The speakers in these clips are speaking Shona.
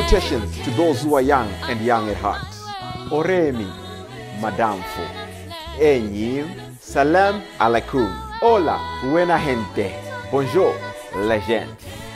Salutations to those who are young and young at heart. Oremi, Madamfo. Enyi, Salam alaikum. Hola, buena gente. Bonjour, legend.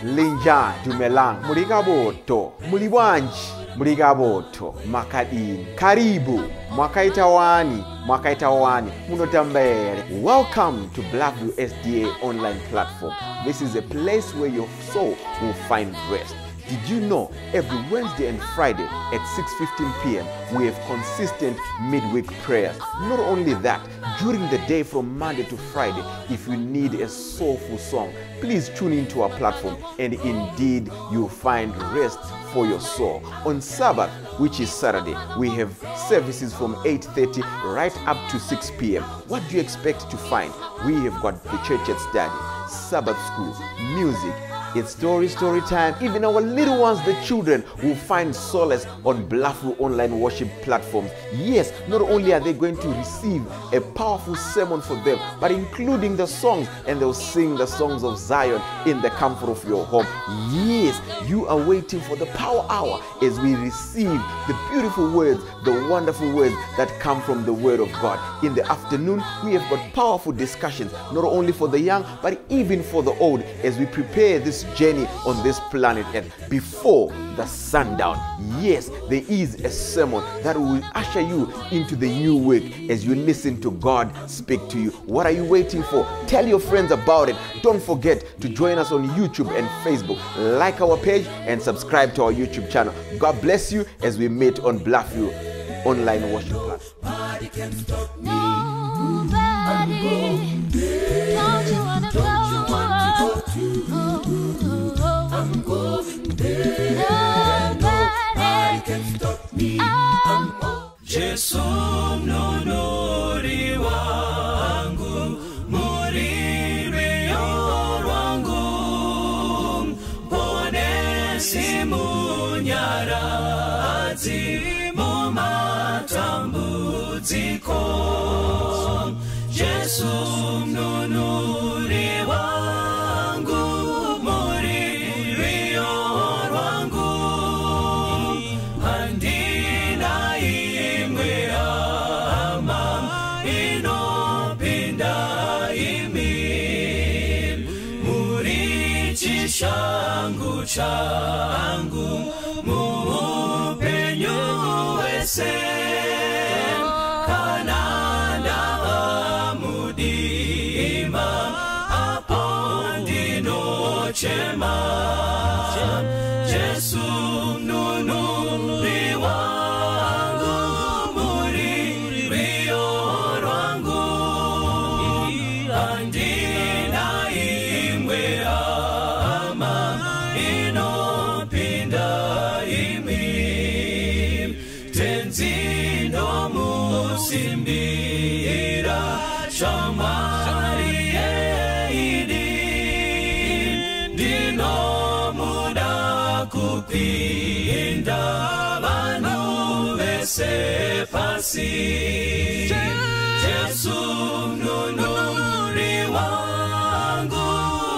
Linja, Dumelang. Murigaboto. Mulibwanji. Murigaboto. Makadini. Karibu. Mwakaitawani. Mwakaitawani. Munotambere. Welcome to Blackview SDA online platform. This is a place where your soul will find rest. Did you know every Wednesday and Friday at 6:15 p.m. we have consistent midweek prayers? Not only that, during the day from Monday to Friday, if you need a soulful song, please tune into our platform and indeed you'll find rest for your soul. On Sabbath, which is Saturday, we have services from 8:30 right up to 6 p.m. What do you expect to find? We have got the church at study, Sabbath school, music, it's story time. Even our little ones, the children, will find solace on Blackview online worship platforms. Yes, not only are they going to receive a powerful sermon for them, but including the songs, and they'll sing the songs of Zion in the comfort of your home. Yes, you are waiting for the power hour as we receive the beautiful words, the wonderful words that come from the word of God. In the afternoon, we have got powerful discussions, not only for the young, but even for the old, as we prepare this journey on this planet Earth before the sundown. Yes, there is a sermon that will usher you into the new week as you listen to God speak to you. What are you waiting for? Tell your friends about it. Don't forget to join us on YouTube and Facebook. Like our page and subscribe to our YouTube channel. God bless you as we meet on Blackview online worship platform. Nobody can stop me. Nobody. Don't you wanna go? I'm going there. Nobody can stop me. I'm on. Jesu mnunuri wangu, muririo wangu, pone simu nyarati, mumatambuziko. Jesu mnunuri wangu, muririo wangu, handina imwe ama inopinda imi, murichi shangu changu, mupenyu wese. Chema Jesu mnunuri wangu, muririo wangu, andina imwe ama inopinda imi, tenzino musimbira shamari kupinda vanu vese pasi. Jesu mnunuri wangu,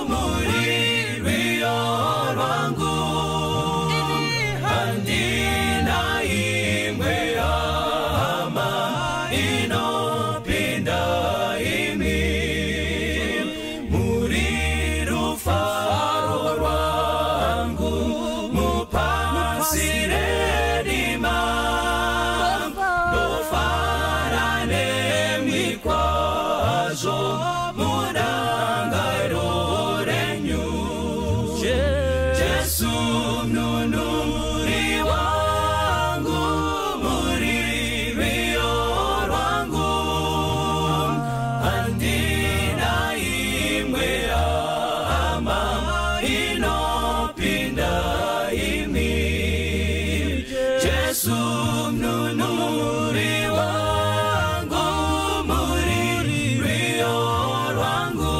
muririo wangu, handina imwe ama inopinda imi, muriru faro wangu, Sirema, no farane mikwazo, mudangaro renyu. Jesu mnunuri wangu, muririo wangu, andina imwe ama inopinda imi. Jesu mnunuri wangu, muririo wangu,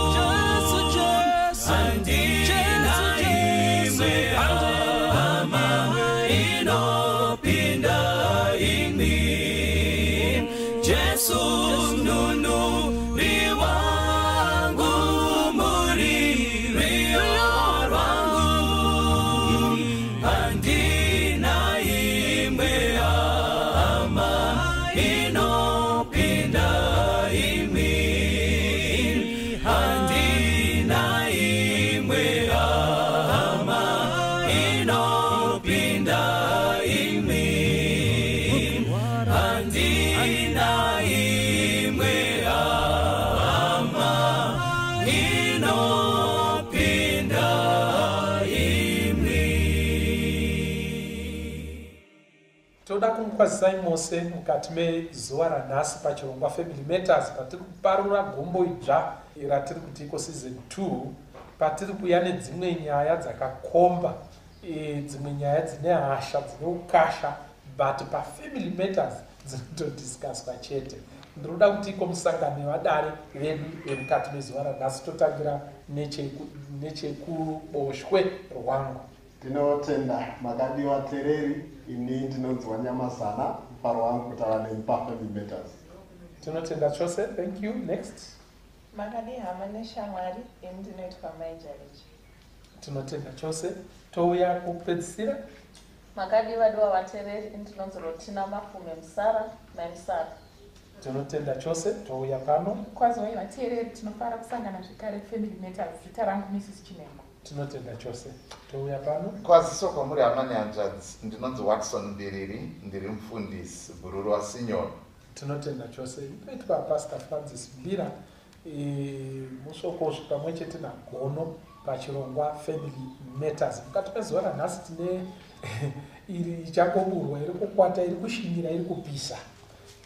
andina imwe ama inopinda imi. Jesu mnunuri wangu, muririo wangu, andina ndinoda kumukwazisai mose mukati mezuva ranhasi pachirongwa Family Matters patiri kuparura gombo idzva ratiri kuti iko season 2 patiri kuya nedzimwe nyaya dzakakomba dzimwe nyaya dzine hasha dzine ukasha but paFamily Matters dzinotodiscusswa chete. Ndinoda kuti iko musangane vadare vedu vemukati mezuva ranhasi totangira nechekuboshwe rwangu. Tinotenda makadiwa tereri, ini ndinonzwa Nyamazana mufaro wangu kutaura nemi paFamily Matters. Tinotenda chose. Thank you. Next. Makadi hama neshamwari, ini ndinoitwa Maijareji. Tinotenda chose. Touya kupedzisira. Makadi vaduwa vatereri, ini ndinonzi Rotina Mafume Musara naMusara. Tinotenda chose. Touya pano. Kwazivai vateereri, tinofara kusangana zvekare Family Matters. Zita rangu Mrs. Chinengo. Tinotenda chose. Touya pano. Kwaziso kwamuri hama nyanzvadzi, ndinonzi Watson Mbiriri, ndiri mufundisi Bururu waSinyoni. Tinotenda chose. Inoitwa Pastor Francis Mbira, musvokozvi pamwe chete nagono pachirongwa Family Matters. Mukati mezuva ranhasi tine iri ichakoburwa, iri kukwata, iri kushinyira, iri kupisa.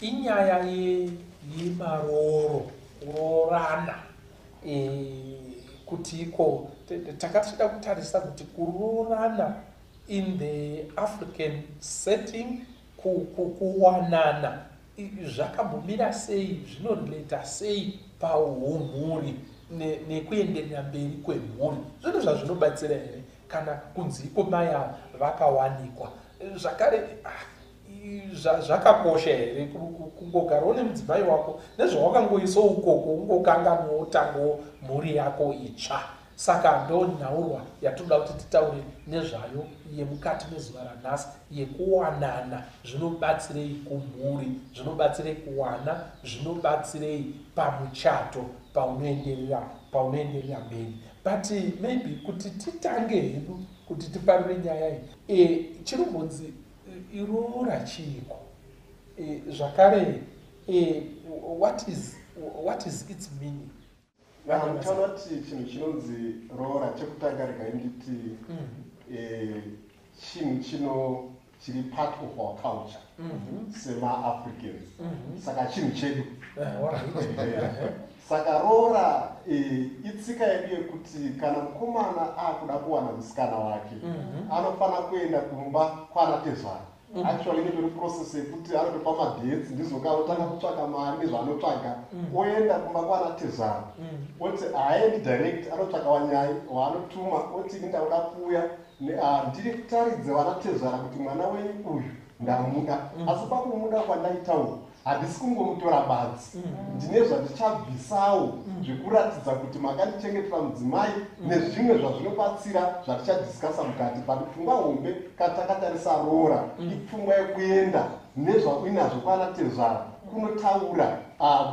Inyaya yemaroro, kurorana. Kuti iko takatida kutarisa kuti kurorana in the African setting, kuwanana zvakambomira sei, zvinorelata sei paumhuri nekuenderera mberi kwemhuri. Zvinhu zvazvinobatsira here kana kunzi iko maya vakawanikwa. Zvakare zvakakosha here kungogarawo nemudzimai wako nezvawakangoisawo ukoko ungokanganwawo tango mhuri yako itsva. Saka ndonhaurwa yatoda kuti titaure nezvayo yemukati mezuva ranhasi yekuwanana. Zvinobatsirei kumhuri, zvinobatsirei kuwana, zvinobatsirei pamuchato paunoenderera mberi. But maybe kuti titange hedu kuti tiparure nyaya iyi, chirongodzi irora chiko. Zvakare, what is its meaning? Taura kuti chinhu chinonzi roora chekutanga regai nditi chinhu chiri part of our culture sema-Africans. Saka chinhu chedu. Saka roora itsika yedu yekuti kana mukomana akuda kuwana musikana wake anofana kuenda kumba kwana tezvara. Actually inotori process yekuti anotopa madhetsi ndizoka otanga kutsvaka mari nezvaanotsvaga oenda kumba kwana tezvara oti haendi direct anotsvaka wanyai waanotuma oti ndauda kuuya ndiri kutaridze vana tezvara kuti mwana wenyu uyu ndamuda asi pakumuda kwandaitawo handisi kungomutora badzi ndine zvandichabvisawo zvekuratidza kuti makandichengetera mudzimai nezvimwe zvazvinobatsira zvatichadhiskasa mukati but pfungwa hombe katakatarisa roora ipfungwa yekuenda nezvainazvo kwana tezvara kunotaura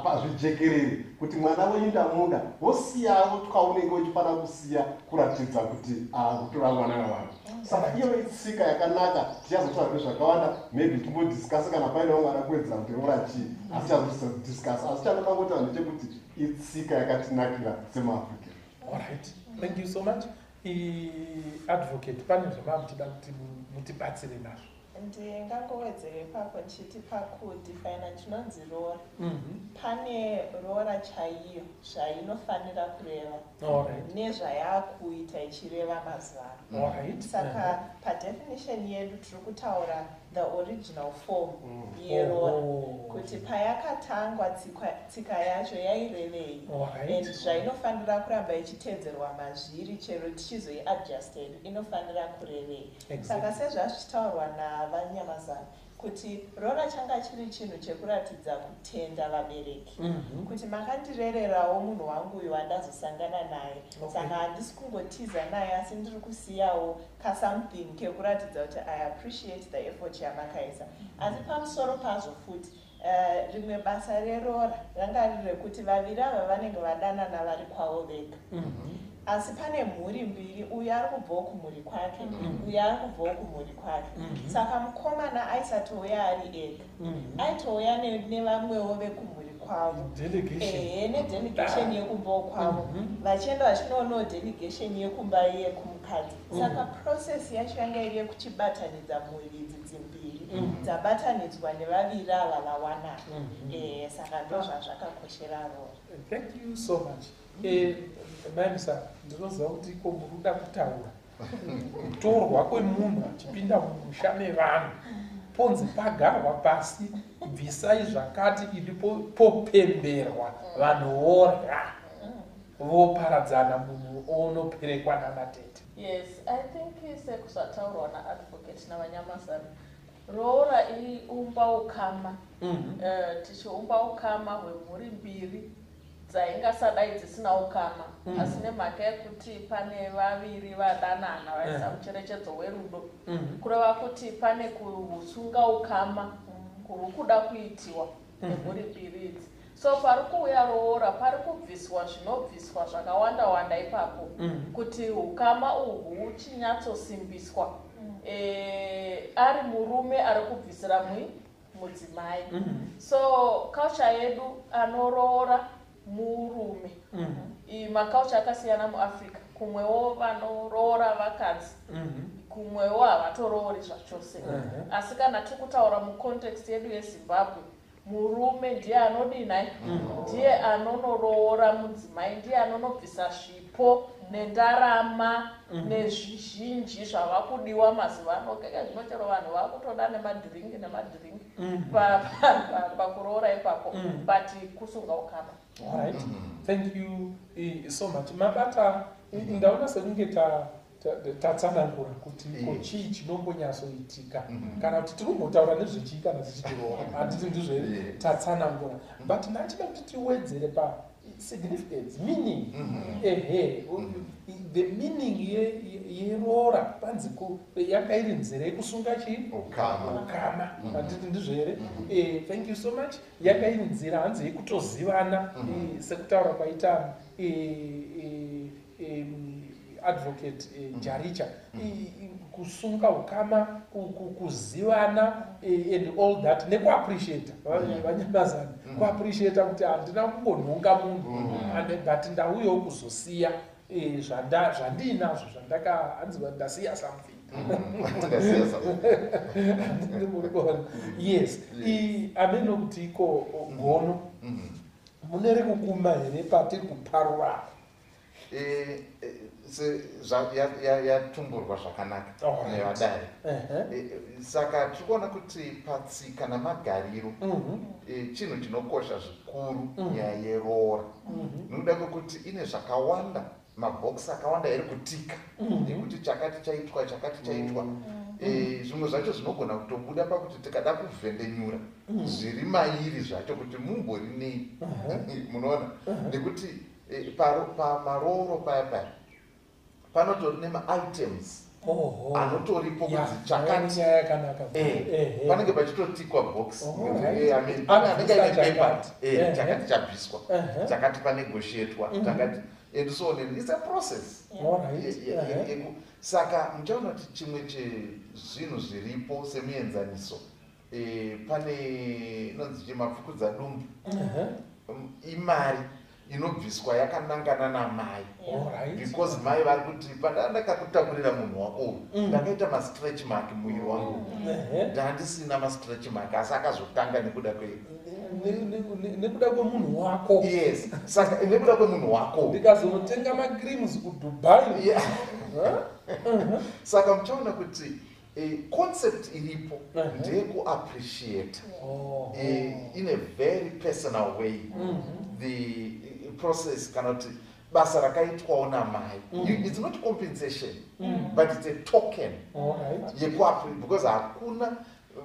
pazvijekerere kuti mwana wenyu ndamuda wosiyawo twaunenge uchifanira kusiya kuratidza kuti kutora mwana wavanhu. Saka iyo itsika yakanaka tichazotaura nezvakawanda maybe timbodhiskasa kana painawo mwana kuwedzera kuti roora chii asi tichazodhiskasa asi chandokangotaura ndechekuti itsika yakatinakira semaAfrican. Alright, thank you so much. Advocate, pane zvamamutida kuti mutibatsire nazvo. Ndingangowedzere ipapo ndichiti pakudifaina chinonzi roora. Pane roora chaiyo zvainofanira kureva nezvayakuita ichireva mazano. Saka padefinition yedu tiri kutaura the original form yeroora kuti payakatangwa tsika yacho yairevei and zvainofanira kuramba ichitedzerwa mazviri chero tichizoiadjusted inofanira kurevei. Saka sezvazvitaurwa naVanyamazana kuti roora changa chiri chinhu chekuratidza kutenda vabereki kuti makandirererawo munhu wangu uyu wandazosangana naye saka handisi kungotiza naye asi ndiri kusiyawo something kekuratidza kuti I appreciate the effort yamakaisa. Asi pamusoro pazvo futi rimwe basa reroora ranga riri rekuti vaviri ava vanenge vadanana vari kwavo vega asi pane mhuri mbiri, uyu ari kubvawo kumhuri kwake uyu ari kubvawo kumhuri kwake. Saka mukomana aisatouya ari ega aitouya nevamwewo vekumhuri kwavo Delegation. nedelegation yekumba kwavo vachienda vachinoonawo delegation yekumba yekumukadzi saka process yacho yanga iri yekuchibatanidza mhuri idzi dzimbiri dzabatanidzwa nevaviri ava vawanana saka ndo zvazvakakoshera rori. Thank you so much. Maimisa, ndinoziva kuti iko muruda kutaura kutorwa kwemunhu achipinda mumusha mevanhu ponzi pagarwa pasi bvisai zvakati ili popemberwa vanhu vorya voparadzana munhu onoperekwa namatete. Yes, I think sekusataurwa naadvocate navanyamazana roora iumba ukama tichiumba ukama hwemhuri mbiri dzaingasadai dzisina ukama asi nemhaka yekuti pane vaviri vadanana vaisa mucherechedzo werudo kureva kuti pane kusunga ukama kuri kuda kuitiwa nemhuri mbiri idzi. So pari kuuya roora pari kubviswa zvinobviswa zvakawanda ipapo kuti ukama uhwu huchinyatsosimbiswa ari murume ari kubvisira mudzimai. So culture yedu anoroora murume maculture akasiyana muAfrica, kumwewo vanoroora vakadzi kumwewo havatoroori zvachose asi kana tikutaura mucontext yedu yeZimbabwe murume ndiye anodinai ndiye anonoroora mudzimai ndiye anonobvisa zvipo nendarama nezvizhinji zvava kudiwa mazuva ano. Keke zvino chero vanhu vakutoda nemadhiringi pakuroora ipapo but kusunga ukama. All right. Thank you so much. Mabata ndaona sekunge tatsanangura kuti chii chinombonyatsoitika kana kuti tinombotaura nezvechii kana tichitiroora handiti ndizvo tatsanangura but ndachida kuti tiwedzere significance meaning the meaning yeroora panzi yakairi nzira yekusunga chii ukama handiti ndizvo here. Thank you so much. Yakairi nzira hanzi yekutozivana sekutaura kwaita advocate Jaricha kusunga ukama kuzivana and all that nekuappreciate vanyamazana kuappreciate kuti handina kungonhunga munhu but ndauyawo kuzosiya zvandinazvo hanziva ndasiya something. Yes, ameno kuti iko gono munere kukuma here patiri kuparura yatumburwa zvakanaka nevadari. Saka tikuona kuti patsika namagariro chinhu chinokosha zvikuru nyaya yeroora nokuda kwekuti ine zvakawanda mabhokisi akawanda iri kutika nekuti chakati chaitwa zvimwe zvacho zvinogona kutobuda pakuti tikada kuvhendenyura zviri mairi zvacho kuti mumborinei munoona nekuti pamarooro paya panotori nemaitems anotoripo kuti chakati panenge pachitotikwa box anenge aine pepa chakati chabviswa chakati panegotiatwa chakati and so on. It's a process. Saka muchaona kuti chimwe chezvinhu zviripo semuenzaniso pane inonzi chimapfukudza dumbu imari inobviswa yakanangana namai because mai vari kuti pandandakakutakurira munhu wako uyu ndakaita mastretch mark muviri wangu ndandisina mastretch mark asi akazotanga nekuda kwemunhu wako. Yes, saka nekuda kwemunhu wako ndikazonotenga magreams kuDubai. Saka muchaona kuti concept iripo ndeyekuappreciate in a very personal way the process kana kuti basa rakaitwawo namai. It's not compensation but it's a token because hakuna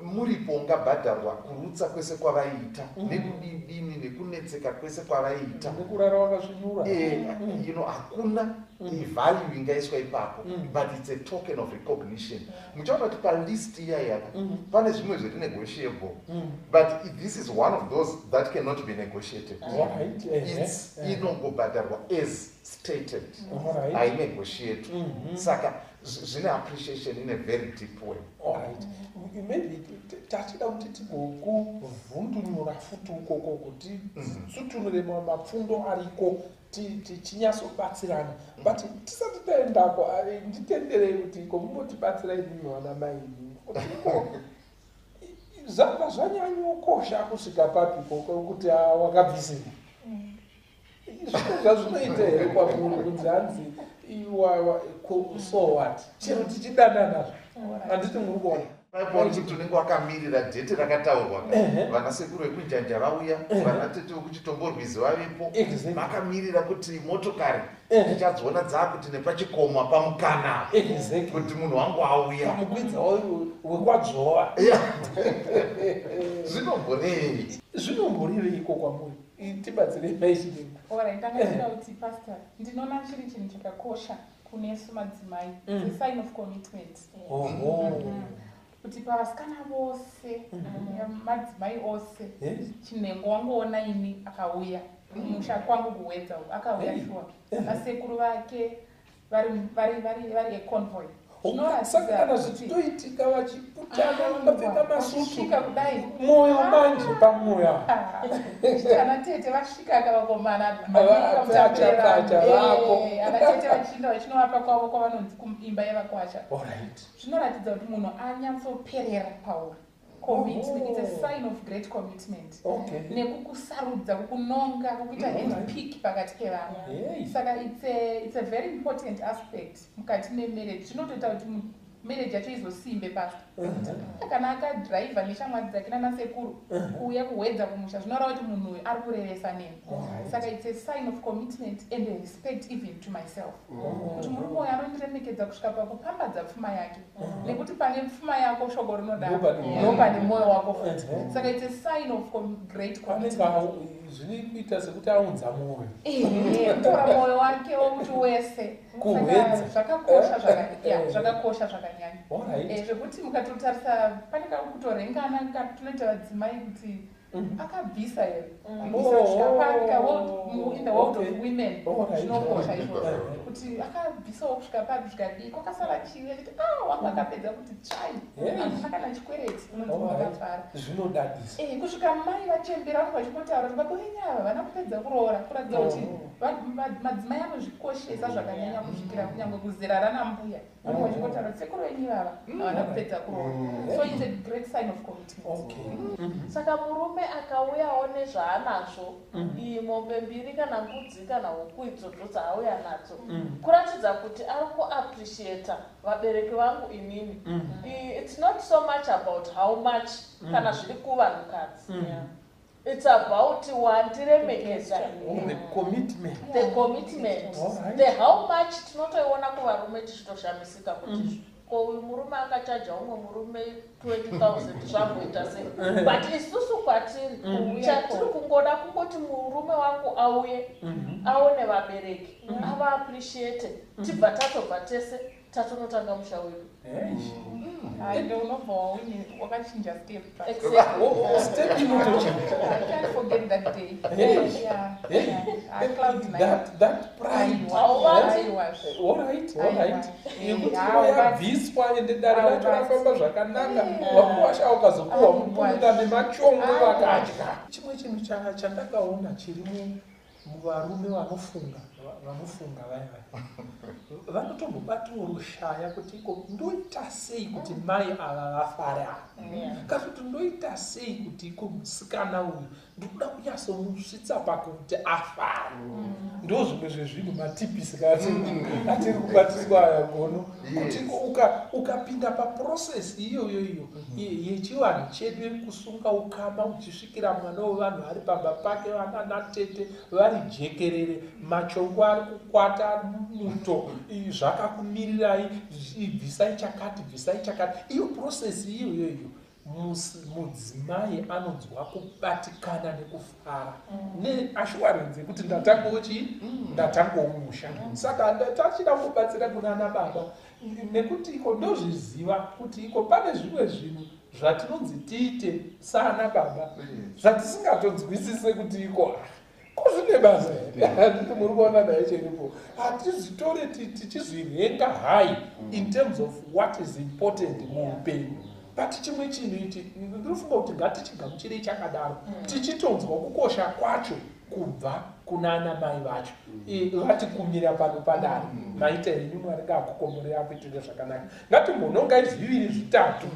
muripo ungabhadharwa kurutsa kwese kwavaiita nekudini nekunetseka kwese kwavaiita hakuna value ingaiswa ipapo but it's a token of recognition. Muchaona kuti palist iyayaka pane zvimwe zviri negotiable but this is one of those that cannot be negotiated. It's inongobhadharwa as stated, hainegotiate. Saka zvine appreciation in a very deep way. Alright. Maybe tachida kuti tigokuvhundunyura futi ukoko kuti tsutunure mapfundo ariko tinyatsobatsirana. But tisati taendako nditenderei kuti iko munotibatsira imi vana mai zvabva zvanyanyokosha kusvika papiko kuti wakabvisira. Zvino zvazvinoita here kwamuri kunzi hanzi so what? Chero tichidana nazvo. Handiti muri kuona. Paipo kuti unenge wakamirira dhete rakataurwa. Vanasekuru vekunjanja vauya, vanatete vekuchitomborwizi varipo. Vakamirira kuti motokari tichadziona dzakuti nepachikomo pamukana. Kuti munhu wangu auya. Mukwidza wekwadzova. Zvinomborei? Zvinomboreiko kwamuri? Tibatsirei maizhinji. Alright, ndakatenda kuti pastor, ndinoona chiri chinhu chakakosha kunesu madzimai. It's a sign of commitment. Kuti pavasikana vose, madzimai ose, chinhengo wangoona ini akauya. Musha kwangu kuwedza akauya shuwa. Nasekuru vake vari convoy. Saka kana zvichitoitika vachiputana vakapfeka masutu kudai mwoyo manje pamwoyo kana tete vasvika akavakomana vapacha vapo anatete vachinovapa kwavo kwavanonzi kuimba yevakwasha. Zvinoratidza kuti munhu anyatsoperera pauri. Commitment, it's a sign of great commitment. Nekukusarudza, kukunonga, kukuita handpick pakati pevanhu. Saka it's a very important aspect mukati memarriage. Zvinotoita kuti marriage yacho izosimbe pasi. Kana akadhiraivha neshamwari dzake nanasekuru kuuya kuwedza kumusha, zvinoreva kuti munhu ari kurevesa nemi. Saka it's a sign of commitment and a respect even to myself. Kuti murume uyu anondiremekedza kusvika pakupambadza pfuma yake. Nekuti pane pfuma yako shoko rinodaro ndopane mwoyo wako futi. Saka it's a sign of great commitment. Zviri kuita sekuti aunza mwoyo. Kutora mwoyo wake wokuti wese. Saka zvakakosha zvakanyanya. Zvekuti mukatotarisa pane kakutorengana tunoita vadzimai kuti akabvisa here. In the world of women zvinokosha izvozvo. Kuti akabvisawo kusvika papi zvikadii kwakasara chive kuti wangu akapedza kuti tsvai. Handina kana chikwereti unonzi wakapfara. Zvinodadisa. Kusvika mai vachembera vanhu vachimotaura kuti baba venyu ava vana kupedza kuroora kuratidza kuti madzimai anozvikoshesa zvakanyanya kusvikira kunyange kuzera rana mbuya. Vanhu vachimotaura kuti sekuru venyu ava havana kupedza kuroora. So it's a great sign of commitment. Saka murume akauyawo nezvaanazvo, mombe mbiri kana mbudzi kana huku idzodzo dzaauya nadzo, kuratidza kuti ari kuappreciata vabereki vangu inini. It's not so much about how much kana zviri kuvanhukadzi. It's about wandiremekedza the commitment. The commitment. The how much tinotoiona kuvarume tichitoshamisika kuti uyu murume akachaja umwe murume 20,000 zvangoita sei. But isusu kwatiri chatiri kungoda kungoti murume wangu auye aone vabereki ava appreciate tibva tatobva tese tatonotanga musha wedu. Unobva wakachinja step. Step inotochinja. I can't forget that day. That pride. Alright. Yekuti yabviswa ende dare racho rafamba zvakanaka. Wakuwasha ukazokuwa mupunga nemachongo vakadya. Chimwe chinhu chandakaona chiri muvarume vanofunga vaya vanotombobatawo rushaya kuti iko ndoita sei kuti mai ava vafare kana kuti ndoita sei kuti iko musikana uyu ndikuda kunyatsomusvitsa pakuti afare. Ndo zvimwe zvezvinhu matipisi atiri kubatiswa aya gono kuti ukapinda paprocess iyoyo yechivanhu chedu yekusunga ukama uchisvikira mwana wevanhu ari pamba pake vananatete vari jekerere machongo ari kukwata muto zvakakumirirai bvisai chakati iyo process iyoyo mudzimai anonzwa kubatikana nekufara neassurance yekuti ndatangomusha. Saka tachida kubatsira kunana baba nekuti iko ndozviziva kuti iko pane zvimwe zvinhu zvatinonzi tiite saana baba zvatisingatonzwisise kuti iko zvine basa handiti muri kuona naye chiripo hatizitore tichizvirenga high in terms of what is important muupenyu but chimwe chinhu ichi ndinofunga kuti ngatichigamuchirei chakadaro tichitonzwa kukosha kwacho kubva kuna ana mai vacho vatikumira pano padare maita henyu mwari ngakukomborera kuitire zvakanaka ngatimbonongai zviviri zvitatu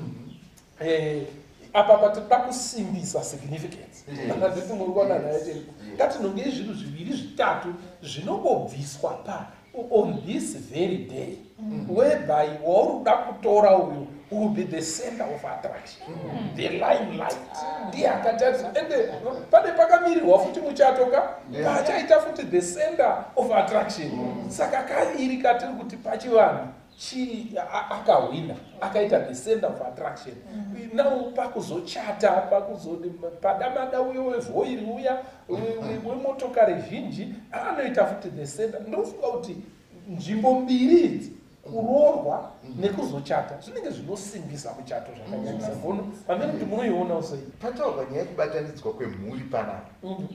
apa patinoda kusimbisa significance handiti muri kuona naye chiripo ngatinongei zvinhu zviviri zvitatu zvinongobviswa pa on this very day whereby waurikuda kutora uyu will be the center of attraction the limelight ndiye akatariswa ende pane pakamirirwa futi muchatoka pachaita futi the center of attraction saka kairi katiri kuti pachivanhu akahwina akaita the center of attraction now pakuzochata padamada uyo wevhoiri uya wemotokari zhinji anoita futi the center ndofunga kuti nzvimbo mbiri idzi kuroorwa nekuzochata zvinenge zvinosimbisa muchato zvakanyanyisa mbono pamene kuti munoiona sei pataurwa nyaya yekubatanidzwa kwemhuri panapa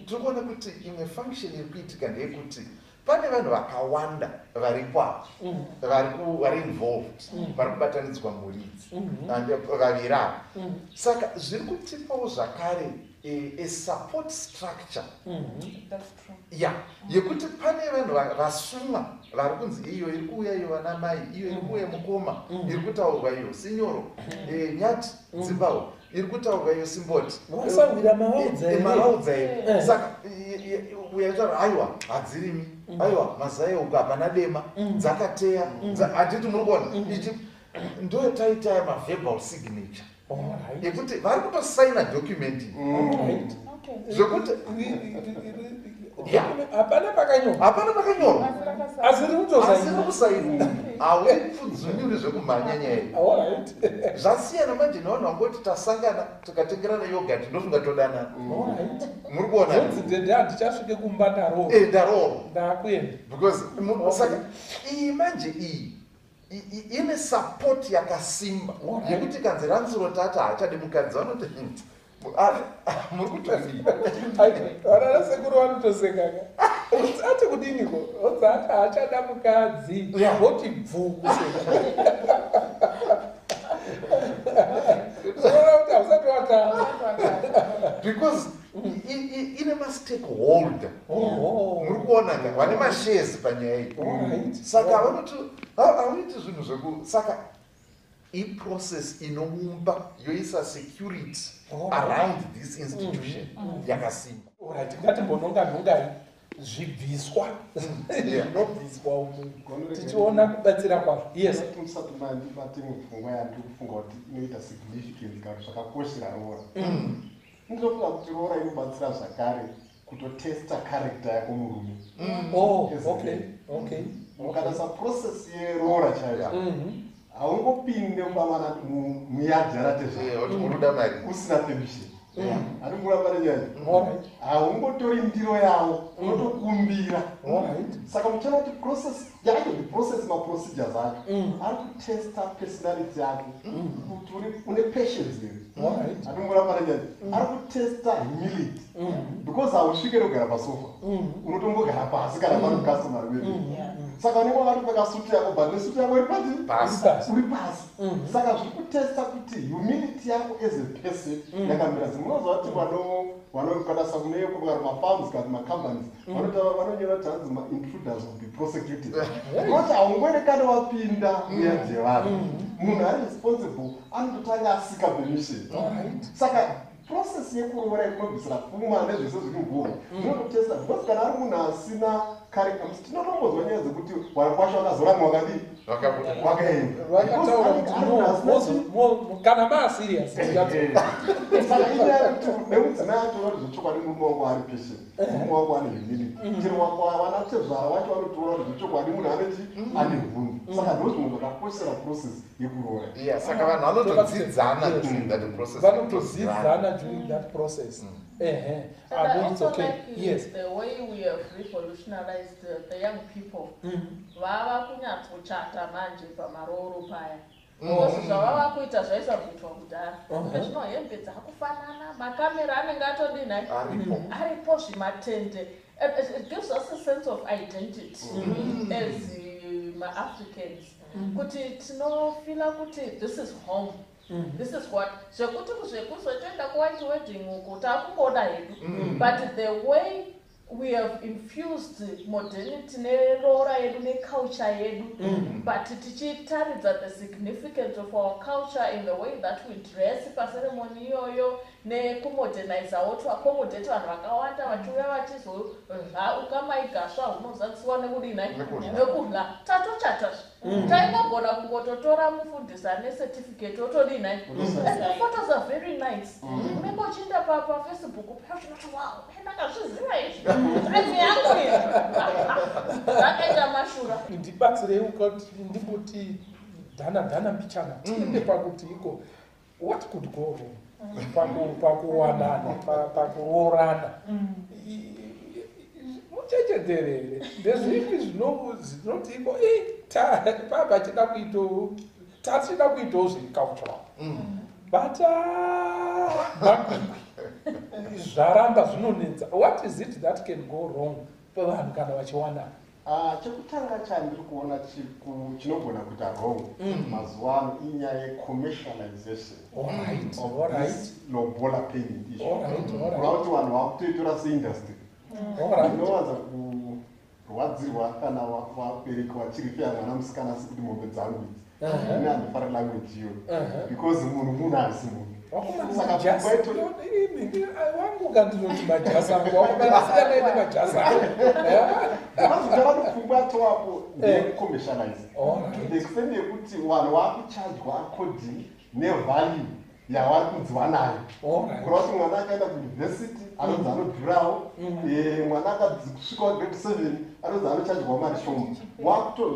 tiri kuona kuti imwe function iri kuitika ndeyekuti pane vanhu vakawanda varipo apa vari involved vari kubatanidzwa mhuri idzi vaviri ava saka zviri kutipawo zvakare a support structure ya yekuti pane vanhu vasumwa vari kunzi iyo iri kuuya iyo vana mai iyo iri kuuya mukoma iri kutaurwa iyo sinyoro nyati dzimbawo iri kutaurwa iyo simboti wasangwira maraudza iri saka uyataura aiwa hadzirimi aiwa mazai uku hapana dema dzakateya handiti muri kuona ichi ndo taita maverbal signature yekuti vari kutosaina document zvokuti hapana pakanyorwa asiri kusaina haui pfudzunyuri zvekumhanyanyai zvasiyana manje navanhu vangoti tasangana tikatengerana yogati ndofunga todanana muri kuona handichasvike kumba ndaroro ndakuenda because saka iyi manje iyi ine support yakasimba yekuti kanzi ranzuro tati haachade mukadzi vanoti muri kutovira vanana sekuru vanotosengaka ati kudiniko onzi ati haachada mukadzi voti bvu unoona kuti hausati watanga because ine mastakeholder muri kuona vane mashares panyaya iyi saka vanoti hauiti zvinhu zveku saka iprocess inoumba yoisa security around this institution yakasimba ngatimbononganongai zvibviswa zvinobviswa umu tichiona kubatsira kwazvo yes musati mandibate mupfungwa yandiri kufunga kuti inoita significant kana zvakakoshera rora ndinofunga kuti rora inobatsira zvakare kutotesta character yako murume ukanasa process yerora chaiyo haungopinde mubamana muyadhi usina permission hatinguramba nenyaya haungotori ndiro yavo unotokumbira saka muchana kuti process yacho process maprocedures acho ari kutesta personality yako kuti une patience here hatinguramba nenyaya ari kutesta humility because hausvike rogara pasofa unotombogara pasi kana pane customer wedu saka unenge wakatopfeka suti yako but nesuti yako iri pasi uri pasi saka zviri kutesta kuti humility yako as a person yakamira munoziva kuti vanokwanisa kuneekogara mafarms kana macompanies vanonyora kuti hanzi maintruders will be prosecuted kuti haungoenekane wapinda muyadzi yevanhu munhu ari responsible anototanga asika permission saka process yekuroora ikunobvisira pfuma nezvese zviri mugoro inototesta because kana ari munhu asina tinotombozwa nyaya dzekuti wakwasha wakazoranga wakadii kana maasirias saka inyaya kuti nemudzimai atora kuti zvechokwadi murume wako ari patient murume wako ane humility chero wana tezvara wacho vanotora kuti zvechokwadi munhu anechi ane hunhu saka ndo zvimwe zvakakoshera process yekuroora saka vanhu vanotodzidzana vanotodzidzana during that process it's okay. Yes. The way we have revolutionized the young people vava kunyatsochata manje pamaroro paya because zvavava kuita zvaisabvutwa kudhara zvino hembe dzakufanana makamera anenge atodinai aripo zvimatende it gives us a sense of identity as ma-Africans. Kuti tinofila kuti this is home. This is what zvekuti kuzvekuzotoenda kuwhite wedding uko takungoda hedu. But the way we have infused modernity nerora yedu neculture yedu, but tichitaridza the significance of our culture in the way that we dress paceremony iyoyo nekumodernize wotu accommodate vanhu vakawanda vachiuya vachizorya ukamaigasva hunozadzisiwa nekudina nekudya tatochatasva taingogona kungototora mufundisi ane certificate otodina and the photos are very nice. Unenge uchienda pafacebook paunoti wow ndakazviziva izvi aizi yangu izvi zvakaita mashura. Ndibatsirei ndikuti dhana mbichana tiende pakuti iko what could go wrong pakuwanana pakuroorana muchechenderere ndezvipi zvinoti iko baba tachida kuitawo zviricultural but makwikwi zvaramba zvinonetsa. What is it that can go wrong pavanhu kana vachiwanana? Chekutanga chandiri kuona chinogona kuita wrong mazuva ano inyaya yecommercialization of lobola payment issue. Kuti vanhu vakutoitora seindustry inowanza kurwadzirwa kana vabereki vachiripira mwana musikana sekuti mombe dzangu idzi ine handofara language iyo because munhu haasi munhu. Wangu ngandinoti majasangu wakubaasiyanaine majasangu mazvitavanopfungwa atowapo ndecommercialize extend yekuti vanhu vakuchajwa according nevalue yavari kunziva nayo. Kureva kuti mwana akaenda kuuniversity anonzi anodhurawo, mwana akasvikawo grade 7 anonzi anochajwa mari shoma.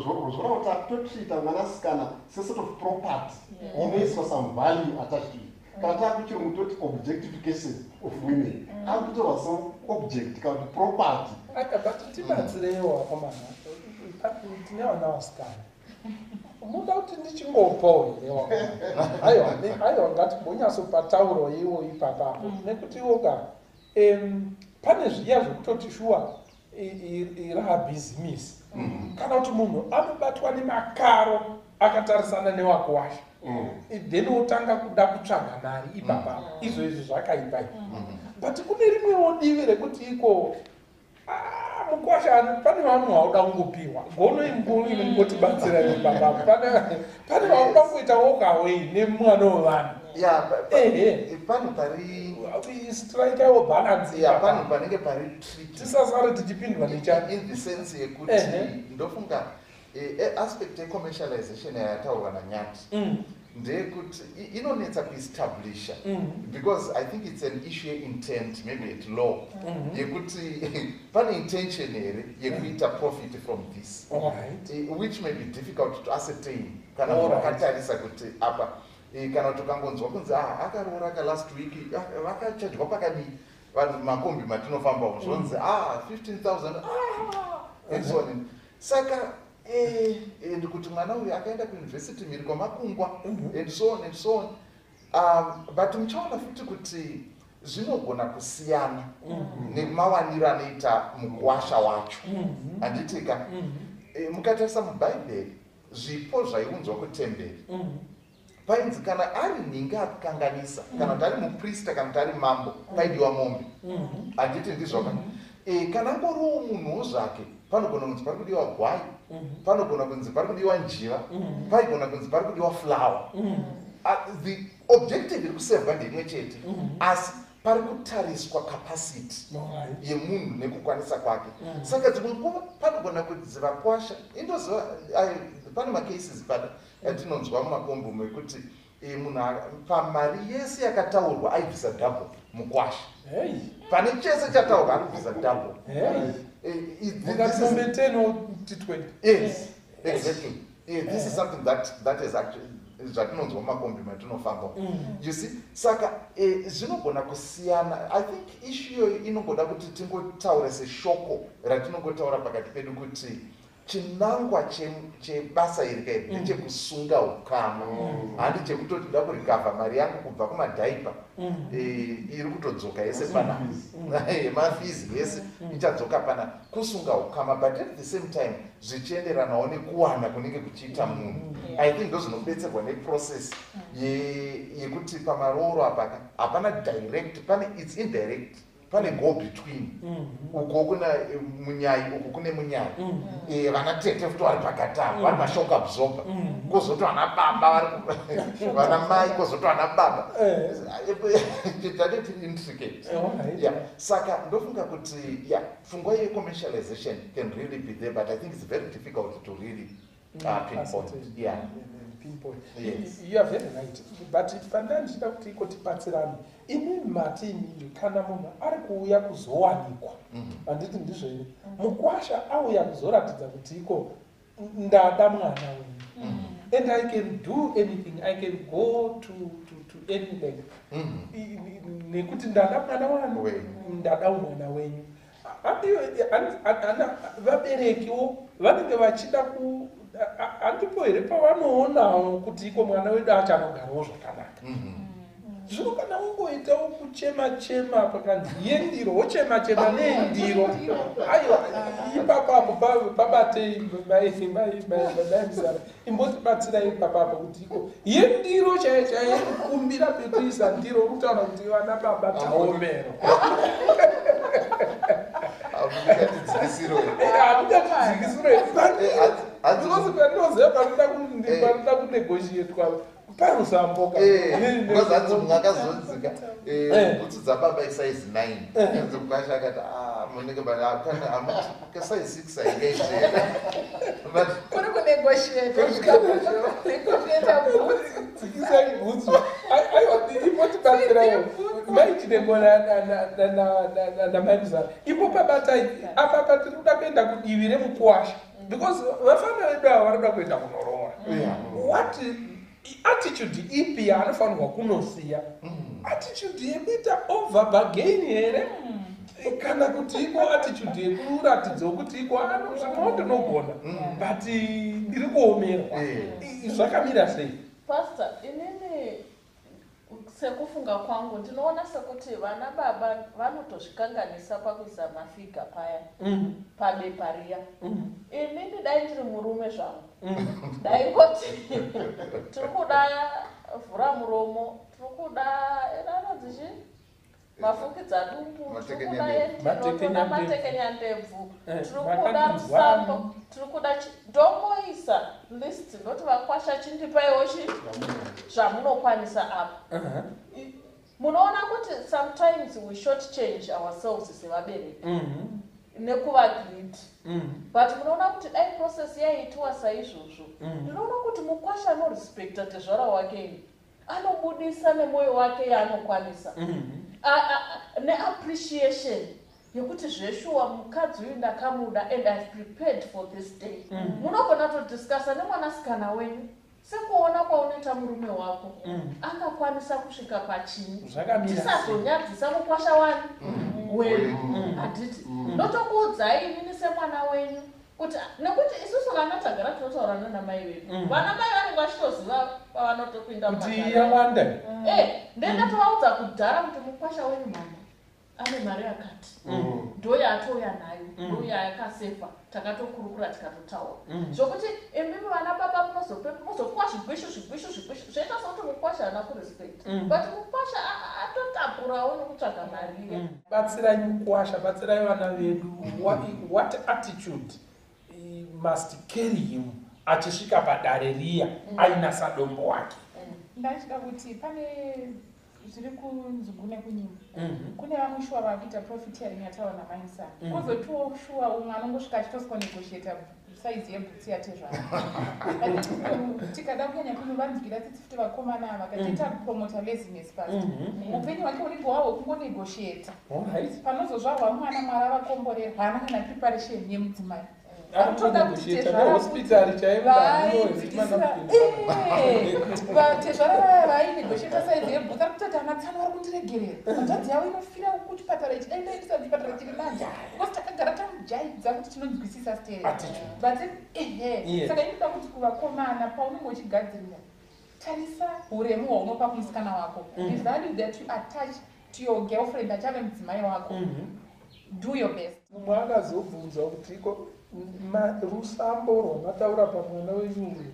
Zvora kuti akutotrita mwanasikana sesort of property inoiswa some value attached to it. Kana takuchirungu toti objectification of women akutorwa seobject kana kuti property. But tibatsireiwo akomana tine vana vasikana muda kuti ndichingopawo here aiwa ngati mbonyatsopa tauro iwo ipapapo nekuti iwoga pane zviya zvekutoti shuwa iraha bhizimisi kana kuti munhu anobatwa nemakaro akatarisana newakuwasha then wotanga kuda kutsvaga mari ipapapo izvozvi zvakaipa. But kune rimwewo divi rekuti iko mukwasha pane vanhu vauda kungopiwa gono imbotibatsira ipapapo pane vauda kuita walkaway nemwana wevanhu pano pari strikewo balance pano panenge pari tisasare tichipindwa nechani in the sense yekuti ndofunga aspect yecommercialization yataurwa nanyati ndeyekuti inonetsa kuestablisha because I think it's an issue intent maybe at law yekuti pane intention here yekuita profit from this which may be difficult to ascertain kana vakatarisa kuti apa kana kuti ukangonzwa kunzi akaroora last week vakachajwa pakadii vanhu makombi matinofamba zvonzi 15,000 and so on. Saka ndikuti mwana uyu akaenda kuuniversity mhiri kwamakungwa and so on. But muchaona futi kuti zvinogona kusiyana nemawaniro anoita mukuwasha wacho handitika. Mukatarisa mubhaibheri zvipo zvaiunzwa kutemberi painzi kana ari nhingi akukanganisa kana kuti ari muprista kana kuti ari mambo paidiwa mombe handiti ndizvoka. Kana angoriwo munhuwo zvake panogona kunzi pari kudiwa gwai, panogona kunzi pari kudiwa njiva, paigona kunzi pari kudiwa flower. The objective iri kusevwa ndeimwe chete asi pari kutariswa capacity yemunhu nekukwanisa kwake. Saka dzimwe nguva panogona kunzi vakwasha indoziva pane macases pada atinonzwa mumakombo mekuti munhu pamari yese yakataurwa aibvisa double mukwasha. Pane chese chataurwa anobvisa double. Yes, exactly. This is something that is actually zvatinonzwa mumakombi matinofamba. You see, saka zvinogona kusiyana. I think issue iyoyi inongoda kuti tingotaura seshoko ratinongotaura pakati pedu kuti chinangwa chebasa iri kairi ndechekusunga ukama, handi chekutoti da kurikavha mari yangu kubva kumadhaipa iri kutodzoka yese pana mafizi yese ichadzoka pana kusunga ukama, but at the same time zvichienderanawo nekuwana kunenge kuchiita munhu. I think ndo zvinobetserwa neprocess yekuti pamaroro apa hapana direct, pane it's indirect, pane go between. Uko kuna munyai, uko kune munyai. Vana tete futi vari pakati apo, vari mashock absorber. Kozoti vana baba vana mai, kozoti vana baba. That intricate. Yeah. Saka ndofunga kuti pfungwa ye-commercialization can really be there, but I think it's very difficult to really pinpoint. Yeah. Pinpoint. Yes. You are very right. But pandanjida kuti tibatsirane. Ini mati inini kana munhu ari kuuya kuzowanikwa. Handiti ndizvo ere. Mukwasha auya kuzoratidza kuti iko ndada mwana wenyu. And I can do anything. I can go to any length. Nekuti ndada mwana wangu, ndada mwana wenyu. Vaberekiwo vanenge vachida ku andipo here pavanoonawo kuti iko mwana wedu achanogarawo zvakanaka. Zvino kana ungoitawo kuchema pakanzi yendiro wochema nendiro, aiwa ipapapo babatei maimizara imbotibatsirai ipapapo kuti iko yendiro chaiyo kukumbira pekuisa ndiro kutaura kuti vana baba taomero. Ndinoziva panoda kunegotiatwa parusamboka kozanzi munhu akazonzika bhutsu dzababa isaizi 9 enze mukasha akati munenge kasaizi 6 aingaitera kuri kunegotiatadzikisai bhutsu aiwa ipotibatsirayo maichidembo namaimuzara ipo pabatai apa patiri kuda kuenda kudivi remukwasha because vafana vedu ava varikuda kuenda kunoroora. What attitude ipi yaanofanirwa kunosiya? Attitude yekuita over bargain here kana kuti iko attitude yekuratidza kuti iko zvinondinogona but ndiri kuomerwa. Zvakamira sei? Pastor, inini sekufunga kwangu ndinoona sekuti vana baba vanotozvikanganisa pakuisa mafiga paya pabepa riya. Inini dai ndiri murume zvangu ndaingoti tiri kuda vhura muromo, tiri kuda enanodzichi mafukidza dumbu, tiri kuda endino, matekenya ndebvu, tiri kuda rusambo, tiri kuda ndomoisa list ndoti vakwasha chindipaiwo zvamunokwanisa apa. Munoona kuti sometimes we short change ourselves sevabereki nekuva greed. But munoona kuti dai process yaiitwa saizvozvo ndinoona kuti mukwasha anorespecta tezvara wake anobudisa nemwoyo wake yaanokwanisa neappreciation yekuti zveshuwa mukadzi uyu ndakamuda and I've prepared for this day. Munogona todiscussa nemwanasikana wenyu sekuona kwaunoita murume wako angakwanisa kusvika pachini. Tisazonyadzisa mukwasha wani wenyu haditi ndotokuudzai inini semwana wenyu kuti nekuti isusu vana tagara tinotaurana namai vedu, vana mai vanenge vachitoziva pavanotopinda mutiyawanda ndendatovaudza kudhara kuti mukwasha wenyu mama ane mari yakati ndoya atouya nayo ndoya yakasefa takatokurukura tikatotaura zvokuti imimi vana baba munozopuwa zvigwishu zvoita sokuti mukwasha haana kurespect but mukwasha atotapurawo nekutsvaga mari. Batsirai mukwasha, batsirai vana vedu. What attitude must carry him achisvika padare riya ainasa dombo wake? Ndachida kuti pane zviri kunzugune kunyima kune vamwe shuwa vakuita profiteering yataura namaisana kozotiwo shuwa umwe anongosvika achitoswa negotiata saizi yebhutsi yatezvaro tikada kunyanya kunovanzwira tsitsi futi vakomana ava kachiita kupromota laziness pasi upenyu hwake hunenge hwahwo kungonegotiata panozozvarwa mwana mwari avakomborerwa haana kana preparation yemudzimai anotoda kuti tezvara vaya vainegotiata saizi yebhutsi ari kutoti amatsano vari kundiregerera hanzvadzi yavo inofira kuchipatara ichi dai ndaendisa kuchipatara chiri nanja because takagara tinojaidza kuti tinonzwisisa stereo Attitude. but ehe Yes. saka inoda kuti kuvakomana paunenge uchigadzirira tarisa uremu hwaunopa kumusikana wako the value that you attach to your girlfriend achave mudzimai wako do your best. mumwe akazobvunza kuti iko rusambo rwamataura pamwana wenyu uyu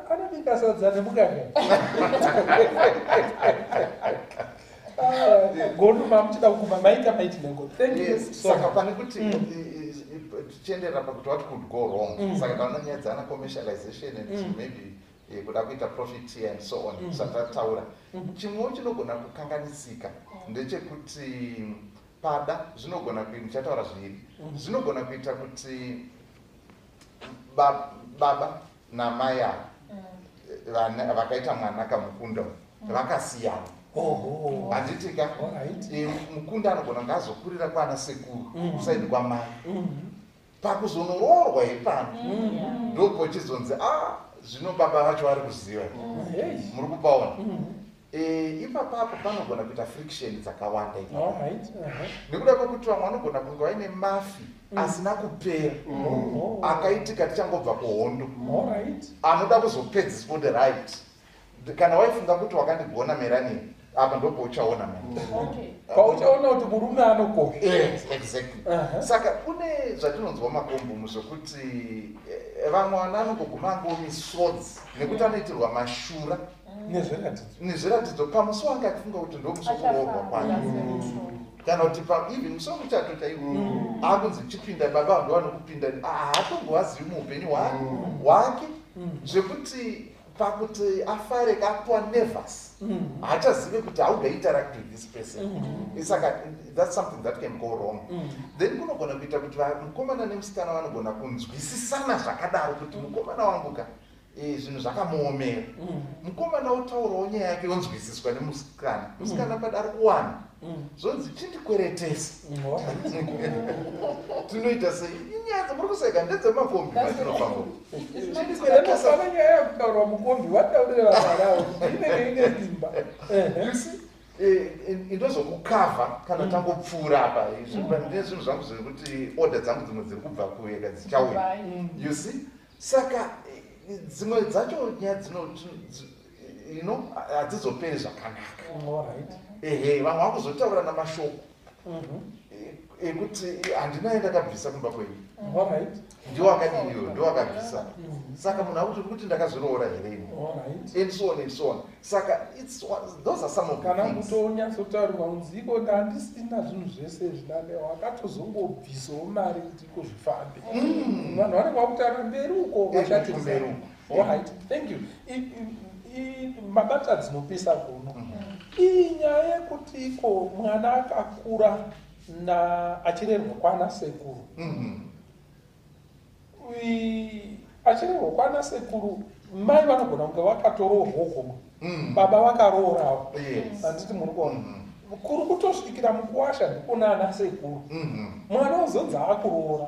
anobika sadza nemukaka gondo mamuchida kuguma maita maitinengo. Saka pane kuti tichienderera pakuti what could go wrong. Saka taunonyadzana commercialization and maybe kuda kuita profit and so on. Satataura. Chimwe chinogona kukanganisika ndechekuti pada zvinogona kuita muchataura zviri. Zvinogona kuita kuti baba namai vakaita mwana kamukunda vakasiyana. Handitika mukunda anogona kunge azokurira kwana sekuru kusaidi kwamai pakuzonoroorwa ipano ndopo chizonzi zvino baba vacho vari kuziva muri kupaona ipapapo panogona kuita friction dzakawanda nekuda kwekuti vamwe vanogona kunge vaine mafi asina kupera akaitika tichangobva kuhondo anoda kuzopedziswa the right kana waifunga kuti wakandigona merani apa ndopo uchaona pauchaona kuti murume anokosha. Exactly. Saka kune zvatinonzwa makombomu zvokuti vamwe vana vanogoguma angomisodzi nekuti anoitirwa mashura nezviratidzo pamusi wanga akifunga kuti ndo musi kuroorwa kwake kana kuti even musi wemuchato chaiwo akunzi chipinda baba vangu vanokupinda haatongovazivi muupenyu hwake zvekuti pakuti afare kapwa nervous haachazive kuti how to interact with this person. Saka that's something that can go wrong. Then kunogona kuita kuti mukomana nemusikana vanogona kunzwisisana zvakadaro kuti mukomana wanguka zvinhu zvakamuomera mukomana otaurawo nyaya yake yonzwisiswa nemusikana padari kuwana zonzi chindikweretesa tinoita sei inyaya dzamuri kuseka ndedzemakombi matinofamba chindikweretesa nyaya yakutaurwa mukombi wataurira varao inenge ine simba indozokukavha kana tangopfuura apa nezvinhu zvangu zvekuti order dzangu dzimwe dziri kubva kuyeka dzichauya you see. Saka dzimwe dzacho nyaya hadzizoperi zvakanaka vamwe vakuzotaura namashoko ekuti handinaenda kabvisa kumba kwenyu ndiwakadiniyo ndiwakabvisa saka munhu akuti kuti ndakazviroora hereni and so on and so on. Saka those are some of the kana things kutonyatsotaurwa unziko ndandisina zvinhu zvese zvinane wakatozongobvisawo mari kuti iko zvifambe vanhu vanenge vakutaura mberi uko vachatimberi. Alright, thank you. Mabata dzinopisa kuno inyaya yekuti iko mwana akakura achirerwa kwana sekuru achirerwa kwana sekuru mai vanogona kunge vakatoroorwa kumwe baba vakaroorawo handiti muri kuona kuri kutosvikira mukuwasha ndikuna ana sekuru mwana uzonzi akuroora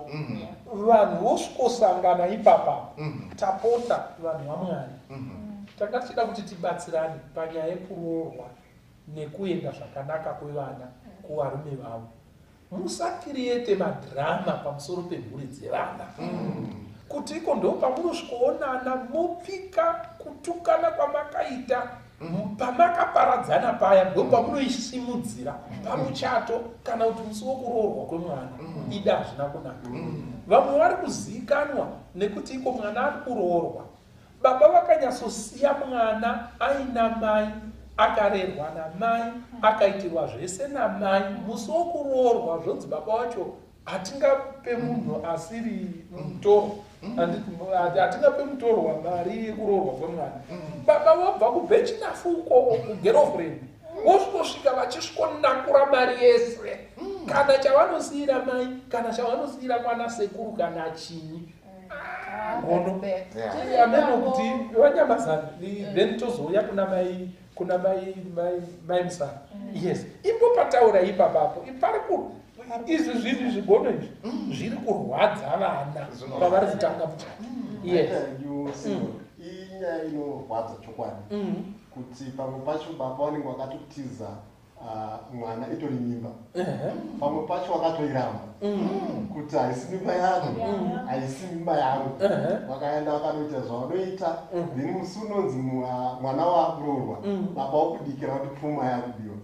vanhu vosvikosangana ipapapo tapota vanhu vamwari tanga tichida kuti tibatsirane panyaya yekuroorwa nekuenda zvakanaka kwevana kuvarume vavo. Musakiriyete madhirama pamusoro pemhuri dzevana kuti iko ndo pamunosvikoonana mopika kutukana kwamakaita pamakaparadzana paya ndo pamunoisimudzira pamuchato kana kuti musi wokuroorwa kwemwana ida hazvina kunaka. Vamwe vari kuzivikanwa nekuti iko mwana ari kuroorwa baba vakanyatsosiya mwana aina mai akarerwa namai akaitirwa zvese namai musi wokuroorwa zvonzi baba wacho hatingape munhu asiri mutoro hatingape mutoro wamari yekuroorwa kwemwana baba vobva kubhechinafuko kugerofriend vosvika vachisvikonakura mari yese kana chavanosiyira mai kana chavanosiyira mwana sekuru kana chinyi gono amenokuti vanyamazani then tozouya kuna mai musana. Yes, ipo pataura ipapapo pari izvi zviri zvigono izvi zviri kurwadza vana pavari kutanga muchana. inyaya inorwadza chokwadi kuti pamwe pacho baba vanenge vakatotiza mwana itori mimba pamwe pacho wakatoiramba kuti haisi mimba yangu haisi mimba yangu wakaenda wakanoita zvaunoita then musi unonzi mwana waakurorwa baba wakudikira kuti pfuma yakudiwa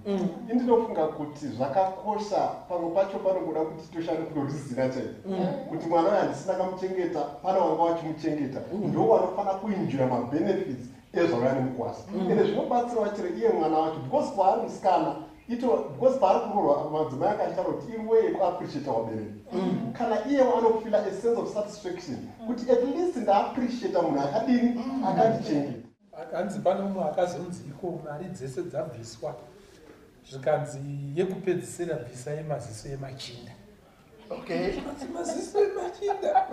indinofunga kuti zvakakosha pamwe pacho panogoda kuti toshande kutorizira chaiko kuti mwana uyo handisina kamuchengeta pane wanga wachimuchengeta ndo wanofanira kuenjoya mabenefits ezvauya nemukwasi ende zvinobatsirawo chero iye mwana wacho because kwaari musikana because paari kurorwa madzimai akashara kuti iweye kuappreciata wabereki kana iyewo anofila a sense of satisfaction kuti at least ndaappreciata munhu akadini akandichengeta. Akanzi pane mumwe akazonzi iko mari dzese dzabviswa zvikanzi yekupedzisira bvisa yemaziso emachinda. Maziso emachinda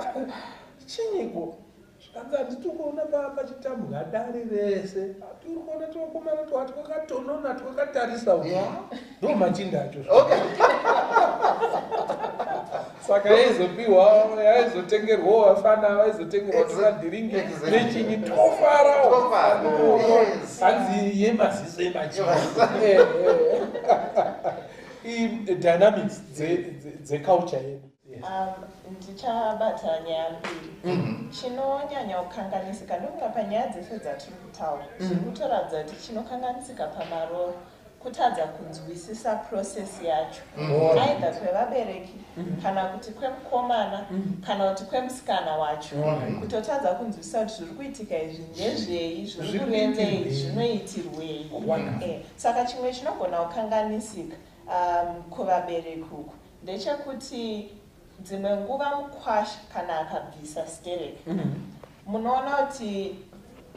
chinyiko zvikanzi handiti kuona pachitambwa dare rese atiri kuona tokomana twati twakatonona twakatarisa ndo machinda acho saka yaizotengerwawo vafana vaizotengerwa tokadhiringi nechinyi tofarawo hanzi yemaziso emachinda. Dynamics dzeculture yedu ndichabata nyaya mbiri. Chinonyanya kukanganisika ndokunga panyaya dzese dzatiri kutaura zviri kutoratidza kuti chinokanganisika pamaroro kutadza kunzwisisa process yacho aidha kwevabereki kana kuti kwemukomana kana kuti kwemusikana wacho kutotadza kunzwisisa kuti zviri kuitika izvi ndezvei zviri kurenzei zvinoitirwei. Saka chimwe chinogona kukanganisika kuvabereki uku ndechekuti dzimwe nguva mukwasha kana akabvisa stereki munoona kuti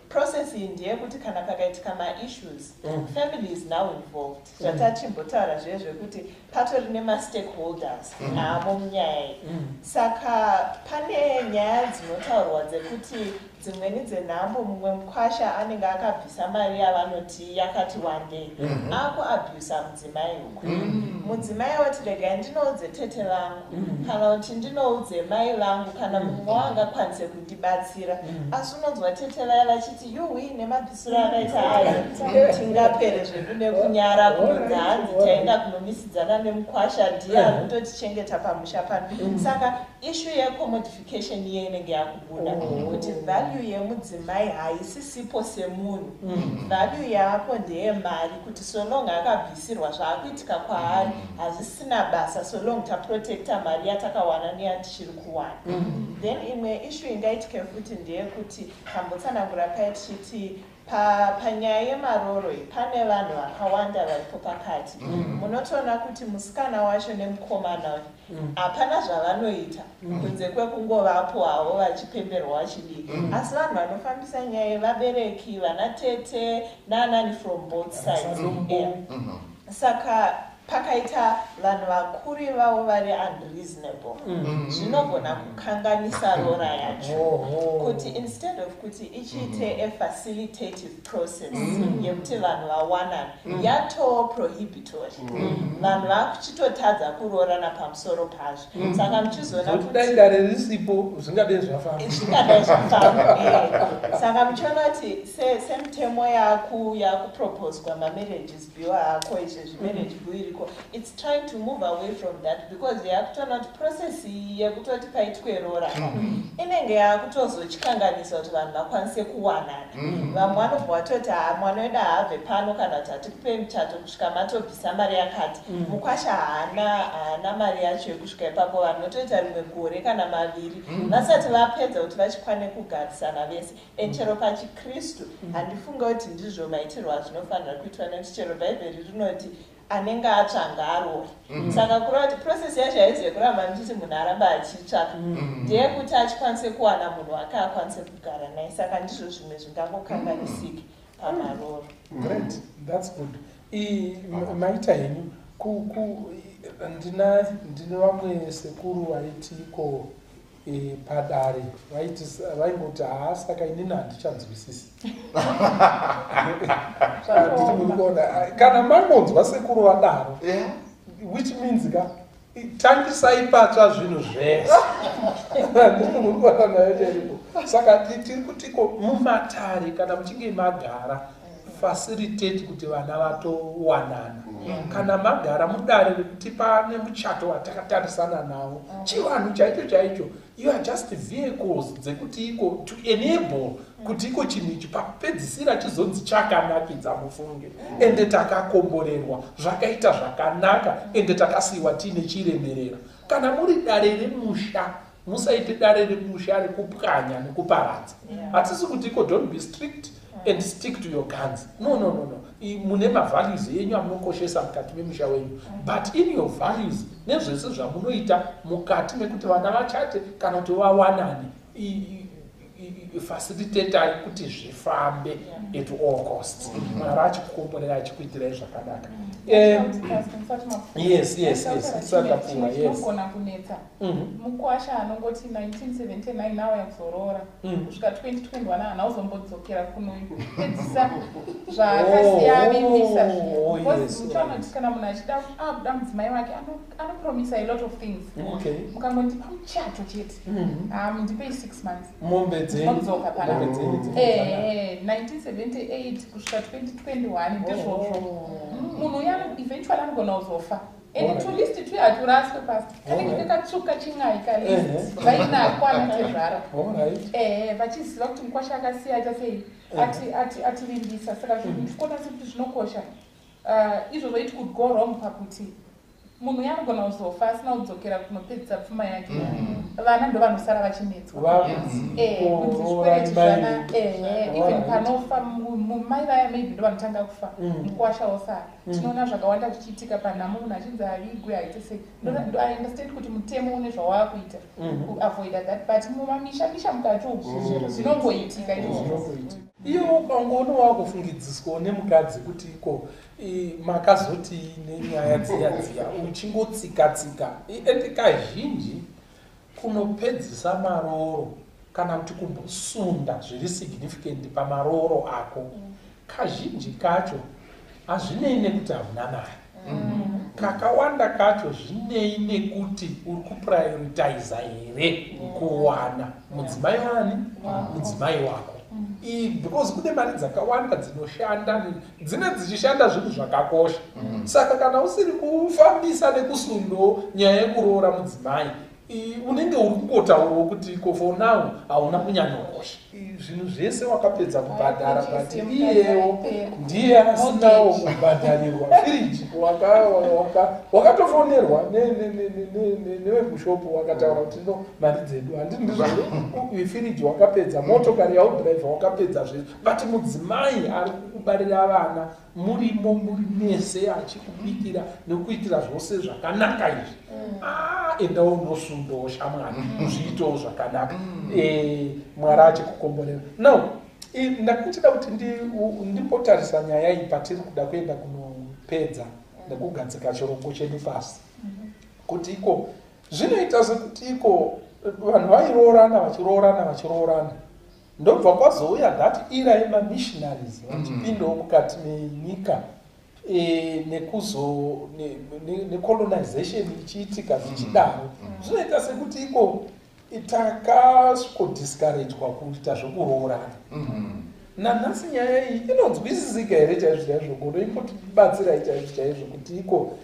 process iyi ndeyekuti kana pakaitika maissues family is now involved zvatachimbotaura zvekuti patori nemastakeholders amo munyaya iyi. Saka pane nyaya dzinotaurwa dzekuti dzimweni dzenhambo mumwe mukwasha anenge akabvisa mari yavanoti yakati wandei akuabhusa mudzimai uku mudzimai wati regai ndinoudze tete vangu kana kuti ndinoudze mai vangu kana mumwe wangakwanise kundibatsira asi unonzwa tete vaya vachiti yuwi nemabvisiro akaita aya tingapere zvedu nekunyara kunonzi hanzi taenda kunomisidzana nemukwasha ndiye ari kutotichengeta pamusha pano. Saka issue yecommodification iye inenge yakubuda kuti value yemudzimai haisisipo semunhu value yaapo ndeyemari kuti so long akabvisirwa zvaakuitika kwaari hazisina basa so long taprotecta mari yatakawana neyatichiri kuwana. Then imwe issue ingaitike futi ndeyekuti tambotsanangura paya tichiti panyaya yemaroro pane vanhu vakawanda varipo pakati munotoona kuti musikana wacho nemukomana wacho hapana zvavanoita kunze kwekungovapo havo vachipemberwa vachidiki asi vanhu vanofambisa nyaya yevabereki vana tete naanani from both sides. Saka pakaita vanhu vakuru ivavo vari unreasonable zvinogona kukanganisa rora yacho kuti instead of kuti ichiite a facilitative process yekuti vanhu vawanana yatoo prohibitory vanhu vakuchitotadza kurorana pamusoro pazvo. Saka muchizoona kuti dai dare risipo zvingadai zvafamba. Saka muchiona kuti semutemo yakuproposwa mamarriages bill ako izvezvi marriage bill iriko it's trying to move away from that because yakutoona kuti process yekutoti paitwe rora inenge yakutozochikanganisa kuti vanhu vakwanise kuwanana. Vamwe vanobva vatoti mwana wedu haabve pano kana kuti hatikupe muchato kusvika matobvisa mari yakati mukwasha haana mari yacho yekusvika ipapo vanhu votoita rimwe gore kana maviri vasati vapedza kuti vachikwane kugarisana vese. Chero pachikristu handifunga kuti ndizvo maitirwo azvinofanira kuitwa nekuti chero bhaibheri rinoti anenge atsvanga arori. Saka kureva kuti process yacho haizi kuramba ndichiti munhu aramba achitsvaka ndeyekuti achikwanise kuwana munhu wake akwanise kugara naye. Saka ndizvo zvimwe zvingangokanganisiki pamaroro. Great, that's good. Maita henyu ndine vamwe sekuru vaitiko padare vaingoti saka inini handichanzwisisi kana mangonzwa sekuru vadaro which means tangisai patsva zvinhu zvese ndinogona nayo teripo. Saka tiri kutiko mumatare kana muchinge magara facilitate kuti vana vatowanana. Kana magara mudare rekuti pane muchato watakatarisana nawo, chivanhu chaicho, you are just vehicles dzekuti iko to enable kuti iko chinhu ichi pakupedzisira chizonzi chakanakidza mufunge, ende takakomborerwa zvakaita zvakanaka, ende takasiyiwa tiine chiremerera. Kana muri dare remusha, musaite dare remusha rekupwanya nekuparadza. Hatisi kuti iko don't be strict and stick to your guns. No. Mune mavalues yenyu amunokoshesa mukati memusha wenyu, but in your values nezvese zvamunoita mukati mekuti vana vachate kana kuti vawanane, facilitatai kuti zvifambe at all costs. Mwari achikukomborera achikuitirai zvakanaka. Yes, isatapfura. Tinogona kunetsa mukwasha anongoti 1979 nawo yakuzorora kusvika 2021 haana uzombodzokera kunopedzisa zvakasiyavimbisa muchaunoti kana munhu achida kuda mudzimai wake anopromisa a lot of things. Mukangondipa muchato chete ndipei 6 months modzoka pana 1978 kusvika 2021 ndizvozvo munhu uya eventually anogona kuzofa. And to list it, haturaswe pasi. Kanenge kakatsvuka chin'ai kalist vainakwana tezvara. Vachiziva kuti mukwasha akasiya aita sei ativimbisa. Saka zvinokona kuti zvinokosha. Izvo vaiti could go wrong pakuti munhu uya anogona kuzofa asina kudzokera kunopedzisa pfuma yake. Vana ndo vanosara vachinetswa. Even panofa mumai vaya maybe ndo vanotanga kufa mukwasha osara. Tinoona zvakawanda zvichiitika panhamo munhu achinzi avigwe aite sei. I understand kuti mutemo une zvawaakuita kuavoida that, but mumamisha mukati umu zvinongoitika izvozvo. Iyo ukangoona wakufungidziswa nemukadzi kuti iko makazoti nenyaya dziya uchingotsika ende kazhinji kunopedzisa maroro kana kuti kumbosunda zviri significant pamaroro ako, kazhinji kacho hazvinei nekuti hamuna mari. Kakawanda kacho zvinei nekuti uri kuprioritiza here kuwana mudzimai wani, mudzimai wako. Because kune mari dzakawanda dzinoshanda, dzine dzichishanda zvinhu zvakakosha. Saka kana usiri kufambisa nekusundo nyaya yekuroora mudzimai, unenge uri kungotaurawo kuti for now hauna kunyanyokosha. Zvinhu zvese wakapedza kubhadhara, but iyewo ndiye asinawo kubhadharirwa. Firiji wakatofonerwa nevemushopu wakataura kuti no mari dzedu handii ndizvo. Firiji wakapedza, motokari yaudhiraivha wakapedza zvese, but mudzimai ari kukubarira vana murimo muri mese achikubikira nekuitira zvose zvakanaka izvi. Endawo unosundawo shamwari zviitewo zvakanaka, Mwari achikukomborera. Now ndakuitira kuti ndimbotarisa nyaya iyi patiri kuda kuenda kunopedza nekugadzika chirongo chedu pasi, kuti iko zvinoita sekuti iko vanhu vachiroorana ndobva kwazouya that era yemamissionaries vachipindawo mukati menyika necolonization ichiitika zvichidaro. Zvinoita sekuti iko takasvodiscouragedwa kuita zvokuroorana. Nanhasi nyaya iyi inonzwisisika here chaizvo kunoimbotibatsira chaizvo kuti iko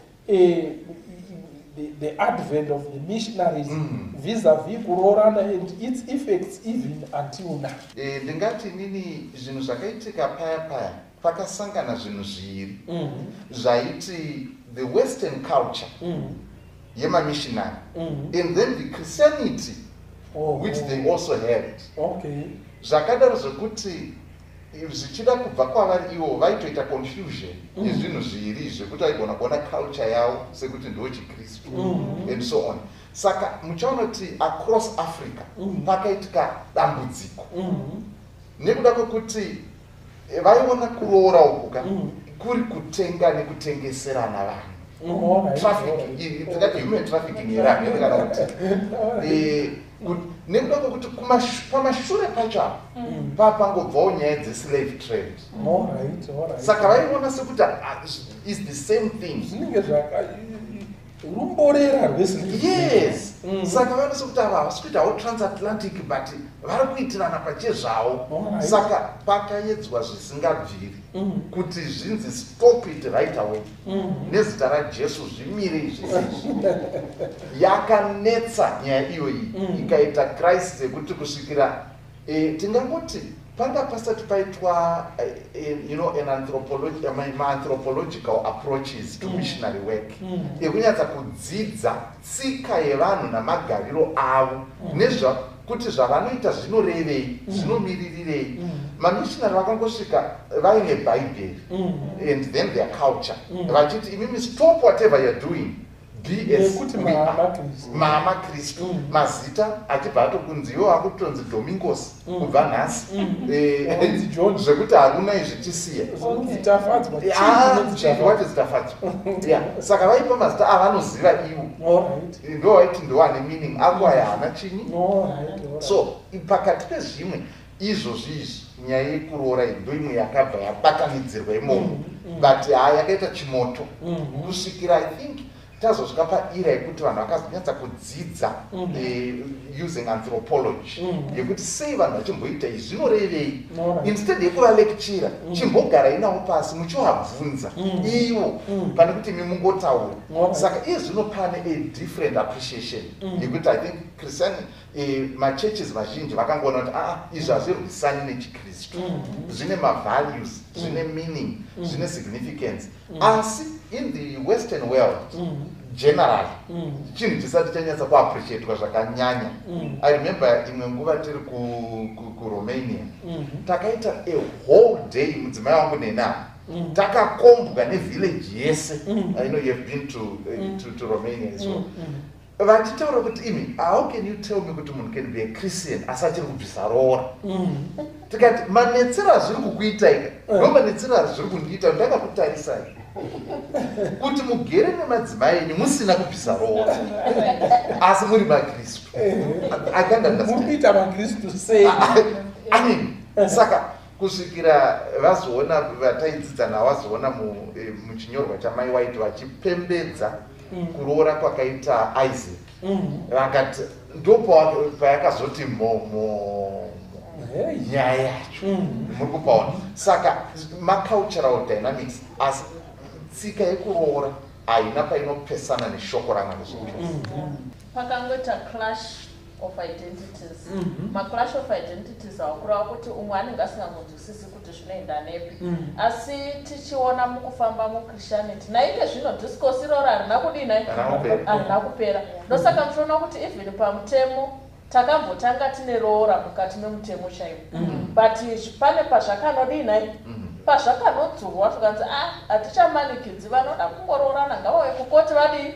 the advent of the missionaries vis-a-vis kuroorana and its effects even until now. Ndingati nini zvinhu zvakaitika paya pakasangana zvinhu zviri zvaiti the Western culture yemamissionary and then the Christianity which they also had. Zvakadaro zvokuti zvichida kubva kwavari ivo vaitoita confusion yezvinhu zviri zvekuti vaigona kuona culture yavo sekuti ndo chikristu and so on. Saka muchaona kuti across Africa pakaitika dambudziko nekuda kwekuti vaiona kuroora uku kuri kutenga nekutengeserana vanhu. Trafficking, human trafficking kana kuti nekuda kwekuti pamashure pacho papangobvawo nyaya dzeslave trade. Saka vaiona sekuti is the same thing. rumborera rweslave. Yes. Saka vanosokuti ava havasi kuitawo transatlantic but vari kuitirana pachezvavo. Saka pakaedzwa zvisingabviri kuti zvinzi stop it right away. Nezita raJesu zvimire izvi. Yakanetsa nyaya iyoyi ikaita crisis yekuti kusvikira tingangoti panga pasati paitwa anthropological approaches to missionary work ekunyatsa kudzidza tsika yevanhu namagariro avo kuti zvavanoita zvinorevei zvinomirirei. Mamissionary vakangosvika vaine bhaibheri and then their culture vachiti imimi stop whatever you're doing, be as mamakristu mazita achibva atokunzi iwo akutonzi Domingos kubva nhasi zvekuti haruna izvi tisiya zitafadzwa. Saka vaipa mazita avanoziva iwo ndo waiti ndowane meaning ako aya hana chinyi. So pakati pezvimwe izvozvizvi nyaya yekuroora ndo imwe yakabva yabatanidzirwa imomo but yakaita chimoto kusvikira I think tazosvika paira yekuti vanhu vakanyatsa kudzidza using anthropology yekuti sei vanhu vachimboita izvi zvinorevei, instead yekuvalectura chimbogara inavo pasi muchivabvunza ivo pane kuti mimungotaura. Saka iye zvino pane a different appreciation yekuti I think machurches mazhinji vakangoona kuti izvi hazvirwisani nechikristu, zvine mavalues, zvine meaning, zvine significance. Asi in the Western world generally chinhu chisati chanyatsa kuappreciatwa zvakanyanya. I remember imwe nguva tiri kuRomania takaita a whole day mudzimai wangu nenani takakombwa nevillage yese. I know you have been to Romania as well. Vachitaura kuti imi how can you tell me kuti munhu can be a Christian asachiri kubvisa roora. Tikati manetsero azviri kukuita ika ndo manetsero azviri kundiita ndakakutarisai kuti mugere nemadzimai enyu musina kubvisa roora asi muri makristu. Mukuita makristu sei? Saka kusvikira vazoona vataidzidza navo vazoona muchinyorwa chamai waiti vachipembedza kuroora kwakaita Isaac vakati ndo payakazoti nyaya yacho muri kupaona. Saka macultural dynamics asi tsika yekuroora haina painopesana neshoko raMwari. Pakangoita clash of identities. Maclash of identities akurava kuti umwe anenge asingamunzwisisi kuti zvinoenda nepi. Asi tichiona mukufamba muChristianity naike zvino discourse iroro harina kudini, harina kupera. Ndosaka muchiona kuti even pamutemo takambotanga tine roora mukati memutemo chaiwo, but pane pazvakanodini pazvakanodzurwa tukanzi hatichamanikidzwi vanoda kungoroorana ngavauye kukoti vadii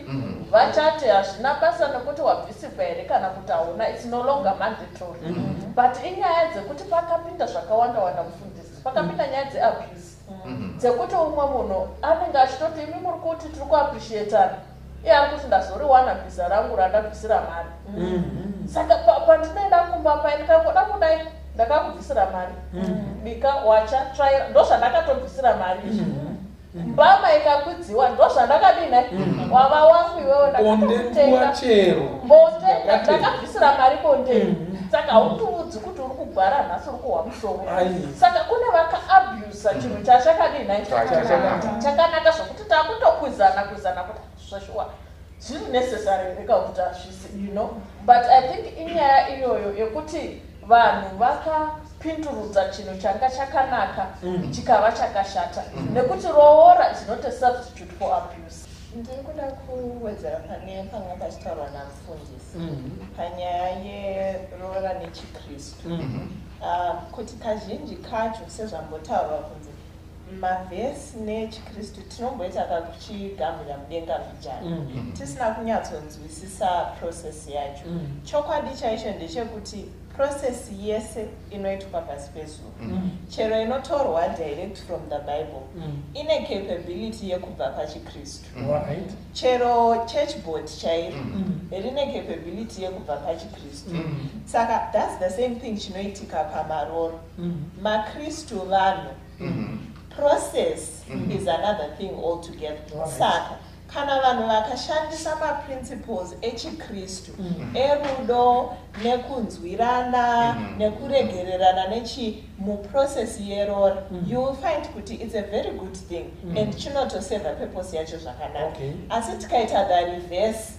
vachati hazvina basa nekuti wabvisirwa here kana kuti hauna, it's no longer mandatory. But inyaya dzekuti pakapinda zvakawanda wanda mufundisi, pakapinda nyaya dzeabuse dzekuti umwe munhu anenge achitoti imi muri kuti tiri kuappreciatana iye ari kuti ndazoriwana bhiza rangu randabvisira mari. Saka pandinoenda kumba pai ndikangoda kudai ndakakubvisira mari bika wacha try ndo zvandakatobvisira mari mbama ikakwidziwa ndo zvandakadini wava wangu iwewe ndakatokutenga bonde ndakabvisira mari bonde. Saka hautuudzi kuti uri kugwara nhasi uri kuhwa musoro. Saka kune vakaabusa chinhu chachakadini chakanaka zvokuti takutokwizana kuti zvashuwa zviri necessary rekakuti hazvisi, you know. But I think inyaya iyoyo yekuti vanhu vakapinturudza chinhu changa chakanaka chikava chakashata nekuti roora is not a substitute for abuse. Ndiri kuda kuwedzera pane panga pachitaurwa namufundisi panyaya yeroora nechikristu kuti kazhinji kacho sezvambotaurwa kunzi mavhesi nechikristu tinomboita kakuchigambira mudenga vijana tisina kunyatsonzwisisa process yacho. Chokwadi chaicho ndechekuti process yese inoitwa pasi pezuva chero inotorwa direct from the Bible ine capability yekubva pachikristu. Chero church board chairo rine capability yekubva pachikristu. Saka that's the same thing chinoitika pamaroro. Makristu vanhu process is another thing altogether. Saka kana vanhu vakashandisa maprinciples echikristu erudo nekunzwirana nekuregererana muprocess yerora you will find kuti it's a very good thing and chinotoseva purpose yacho zvakanaka asi tikaita the reverse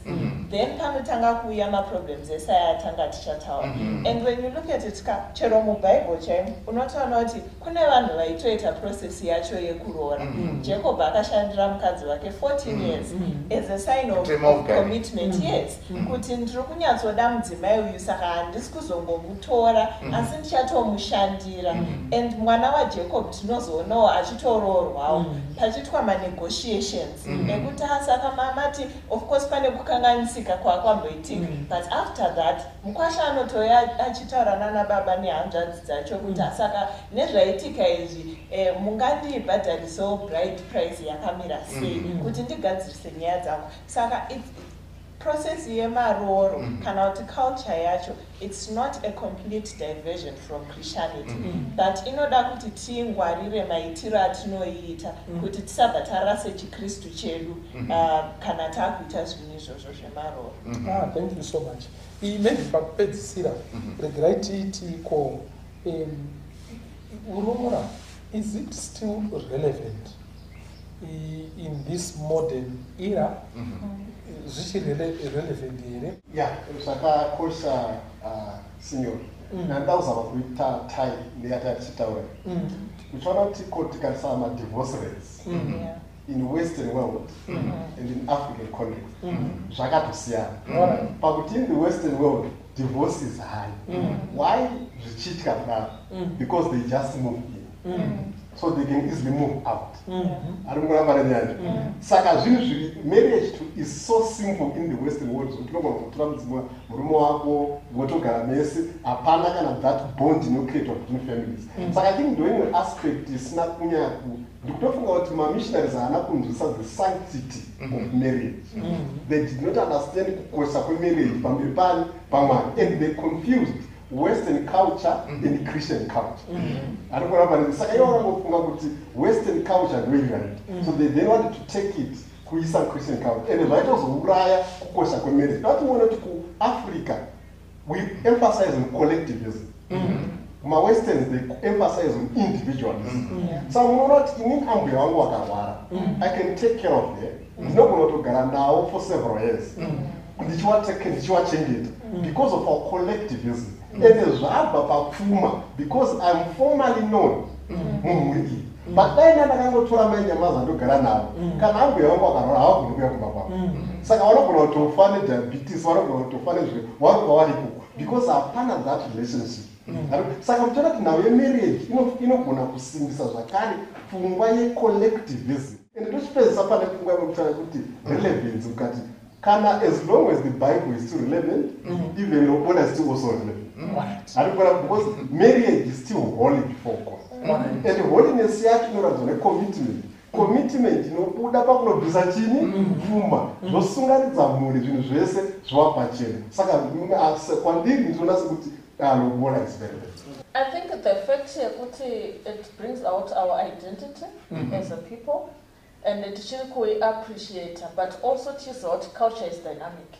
then panotanga kuuya maproblems ese ayatanga tichataura and when you look at it chero mubhaibheri chaimo unotaona kuti kune vanhu vaitoita process yacho yekurora Jacob akashandira mukadzi wake 14 years as a sign of commitment yes kuti ndiri kunyatsoda mudzimai uyu saka handisi kuzongomutora asi ndichatomushandira and mwana waJacob tinozoonawo achitoroorwawo pachitwa manegotiations nekuti saka mamati of course pane kukanganisika kwakwamboitika but after that mukwasha anotoya achitaurana nababa nehanzvadzi dzacho kuti saka nezvaitika izvi mungandibhadharisewo bride price yakamira sei kuti ndigadzirise nyaya dzangu saka process yemaroro kana kuti culture yacho it's not a complete diversion from Christianity but inoda kuti tingwarire maitiro atinoita kuti tisabva tarase chikristu chedu kana takuita zvinhu izvozvo zvemaroro. Thank you so much. Maybe pakupedzisira regerai tiiti ko urora is it still relevant in this modern era? Zvichiri relevant here? Yeah, zvakakosha senior. Nandauzama kuita tai neyatatichitaura. Uchiona kuti tikataura madivorce rates in Western world and in African context. Zvakatosiyana. Pakuti in the Western world divorce is high. Why zvichiitika kudaro? Because they just move in. So they can easily move out. Saka marriage is so simple in the Western world. Murume wako wotogara mese hapana kana that bond inocreate between families. Saka I think doing an aspect isina kunyaku ndikutofunga kuti mamissionaries haana kunzwisa the sanctity of marriage. They did not understand kukosha kwemarriage pamberi pani pamwari and they confused Western culture and Christian culture. Saka ivo vangofunga kuti Western culture ndoiraight. So they then wanted to take it kuisa Christian culture. And zvaitozouraya kukosha kwemarriage. Ndotimuona kuti kuAfrica we emphasize on collectivism. Ma-Westerns they emphasize on individualism. So munoona kuti inini ambuya wangu wakarwara. I can take care of them. Ndinogona kutogara nawo for several years. Ndichiwachengeta because of our collectivism. And zvabva papfuma because I'm formally known mumhuri iyi. But daina ndakangotora mai nyamaza ndogara navo kana ambuya wangu akarwara havagoni kuuya kumba kwavo. Saka vanogona kutofa nediabetes, vanogona kutofa nezve vari kwavari ikoko because hapana that relationship. Saka muchiona kuti nhau yemarriage inogona kusimbisa zvakare pfungwa yecollectivism. And ndochipedzisa pane pfungwa yekutaura kuti relevance ukati kana as long as the Bible is still relevant, even Lobola is still also relevant. Because marriage is still holy before God. And holiness yake inoratidza commitment. Commitment inobuda pakunobvisa chini pfuma zvosunganidza mhuri zvinhu zvese zvapachena. Saka kwandiri ndinoona sekuti Lobola is very relevant. I think the fact here it brings out our identity as a people. And tichiri appreciate, but also tichiziva kuti culture is dynamic.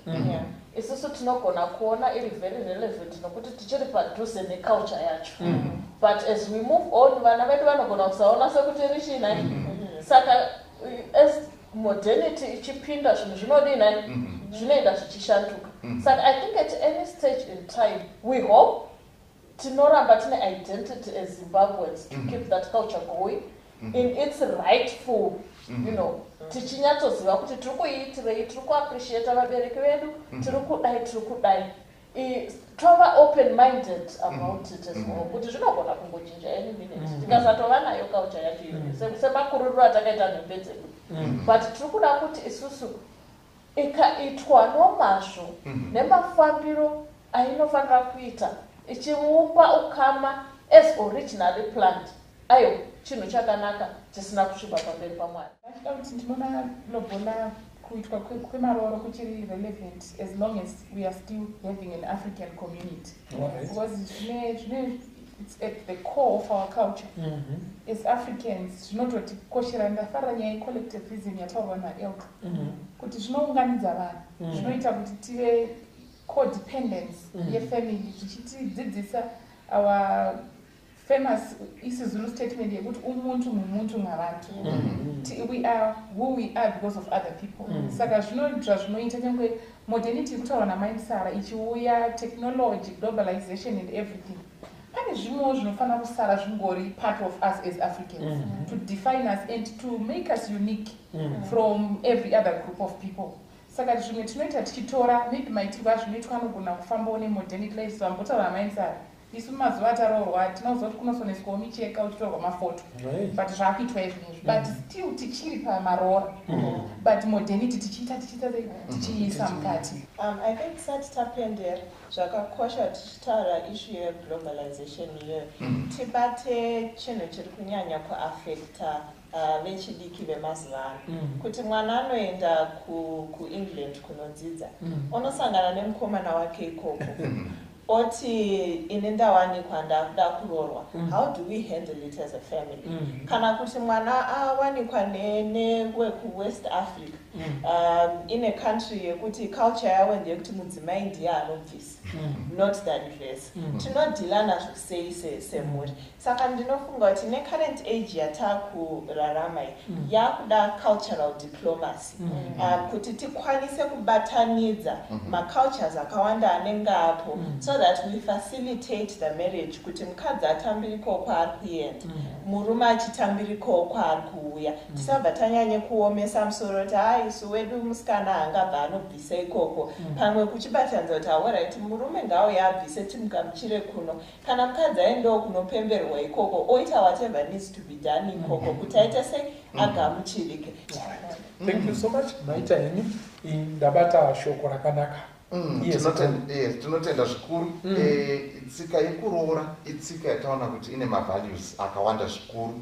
Isusu tinogona kuona iri very relevant nokuti tichiri padhuze neculture yacho. But as we move on, vana vedu vanogona kusaona sekuti richina. Saka as modernity ichipinda zvinhu zvinodina zvinoenda zvichishanduka. Saka I think at any stage in time we hope tinoramba tine identity as Zimbabweans to keep that culture going in its rightful tichinyatsoziva kuti tiri kuiitirei, tiri kuappreciate vabereki vedu, tiri kudai. Tova open-minded about it as well. Kuti zvinogona kungochinja any minute. Tikasatova nayo culture yacho iyo. Semakuriro atakaita nhembe dzedu. But tiri kuda kuti isusu ikaitwa nomazvo nemafambiro ainofanira kuita ichimupa ukama as originally planned. Ayo chinhu chakanaka tisina kusviba pamberi paMwari. Ndachida kuti ndinoona Lobola kuitwa kwemaroro kuchiri relevant as long as we are still having an African community. Because it's at the core of our culture. As Africans, zvinototikoshera. Ndafarira nyaya yecollectivism yataurwa naElka kuti zvinounganidza vanhu, zvinoita kuti tive codependence yefamily, zvichitidzidzisa our famous isiZulu statement yekuti umuntu mumuntu ngavantu. We are who we are because of other people. Saka zvinoita nyangwe modernity kutaura naMai Sara ichiuya, technology, globalization and everything, pane zvimwewo zvinofanira kusara zvingori part of us as Africans to define us and to make us unique from every other group of people. Saka zvimwe tinoita tichitora maybe maitirwa zvinoitwa anogona kufambawo nemodernity life. Vambotaura naMai Sara isu mazuva ataroorwa tinoziva kuti kunosoneswawo micheka uchitorwa mafoto, but zvaakuitwa izvozvo, but still tichiri pamarora, but modernity tichiisa mukati. I think sati tapendera zvakakosha tichitaura issue yeglobalization iyoyo tibate chinhu chiri kunyanya kuaffecta vechidiki vemazuva ano, kuti mwana anoenda kuEngland kunodzidza unosangana nemukomana wake ikoko oti ine ndawanikwa ndakuda kuroorwa. How do we handle it as a family? Kana kuti mwana awanikwa newekuwest Africa in a country yekuti culture yawo ndeyekuti mudzimai ndiye anobvisa, not that reverse. Tinodhila nazvo sei semhuri. Saka ndinofunga kuti necurrent age yatakurarama yakuda cultural diplomacy, kuti tikwanise kubatanidza macultures akawanda anenge apo, so that we facilitate the marriage, kuti mukadzi atambiriko kwaari kuenda, murume achitambiriko kwaari kuuya. Tisabva tanyanye kuomesa musoro kuti isu wedu musikana angabva anobvisa ikoko, pamwe kuchibatanidza kuti alright murume ngauye abvise timugamuchire kuno, kana mukadzi aendawo kunopemberwa ikoko oita whatever needs to be done ikoko kuti aite sei agamuchirike. Thank you so much. Maita henyu ndabata shoko rakanaka. Tinotenda zvikuru. Tsika yekuroora itsika yataona kuti ine mavalues akawanda zvikuru,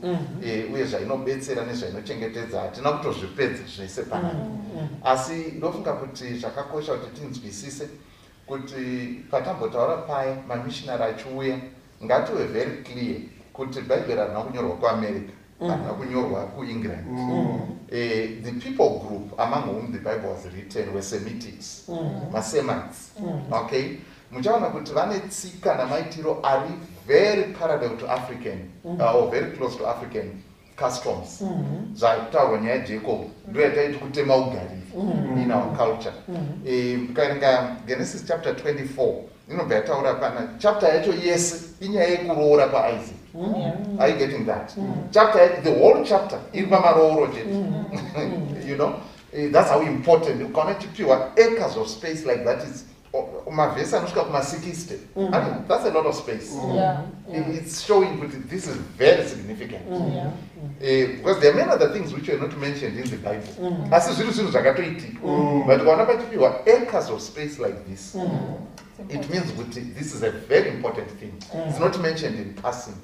uye zvainobetsera nezvainochengetedza hatina kutozvipedza zvese panapa. Asi ndofunga kuti zvakakosha kuti tinzwisise kuti patambotaura paya mamissionary achiuya ngatiwe very clear kuti bhaibheri harina kunyorwa kuAmerica, harina kunyorwa kuEngland. The people group among whom the Bible was written were Semitics, Semites. Okay, muchaona kuti vane tsika namaitiro ari very parallel to African, or very close to African customs. Zvataurwa nyaya Jacob ndo yataiti kutema ugariri in our culture. Ukaerenga Genesis chapter 24 inobva yataura pana chapter yacho yese inyaya yekuroora kwaIsaac. Are you getting that? Chapter, the whole chapter, you know, that's how important. You connect to pure acres of space like that is. That's a lot of space. It's showing that this is very significant. Because there are many other things which are not mentioned in the Bible. But when acres of space like this, it means that this is a very important thing. It's not mentioned in passing.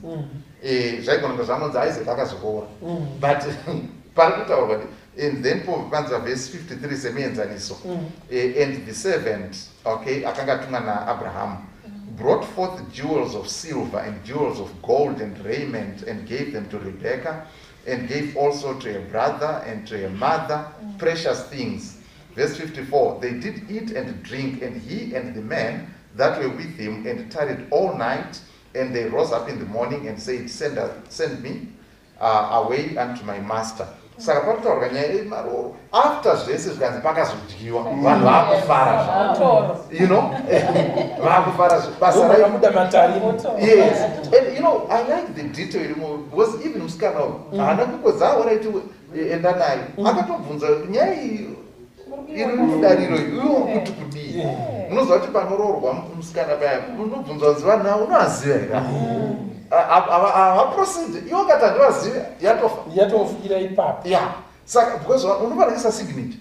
But and then verse 53 and the servant, okay, Abraham brought forth jewels of silver and jewels of gold and raiment and gave them to Rebekah, and gave also to her brother and to her mother precious things. Verse 54, they did eat and drink, and he and the men that were with him, and tarried all night, and they rose up in the morning and said, send me away unto my master. After this is going to you know, yes, and you know, I like the detail because even because a signature,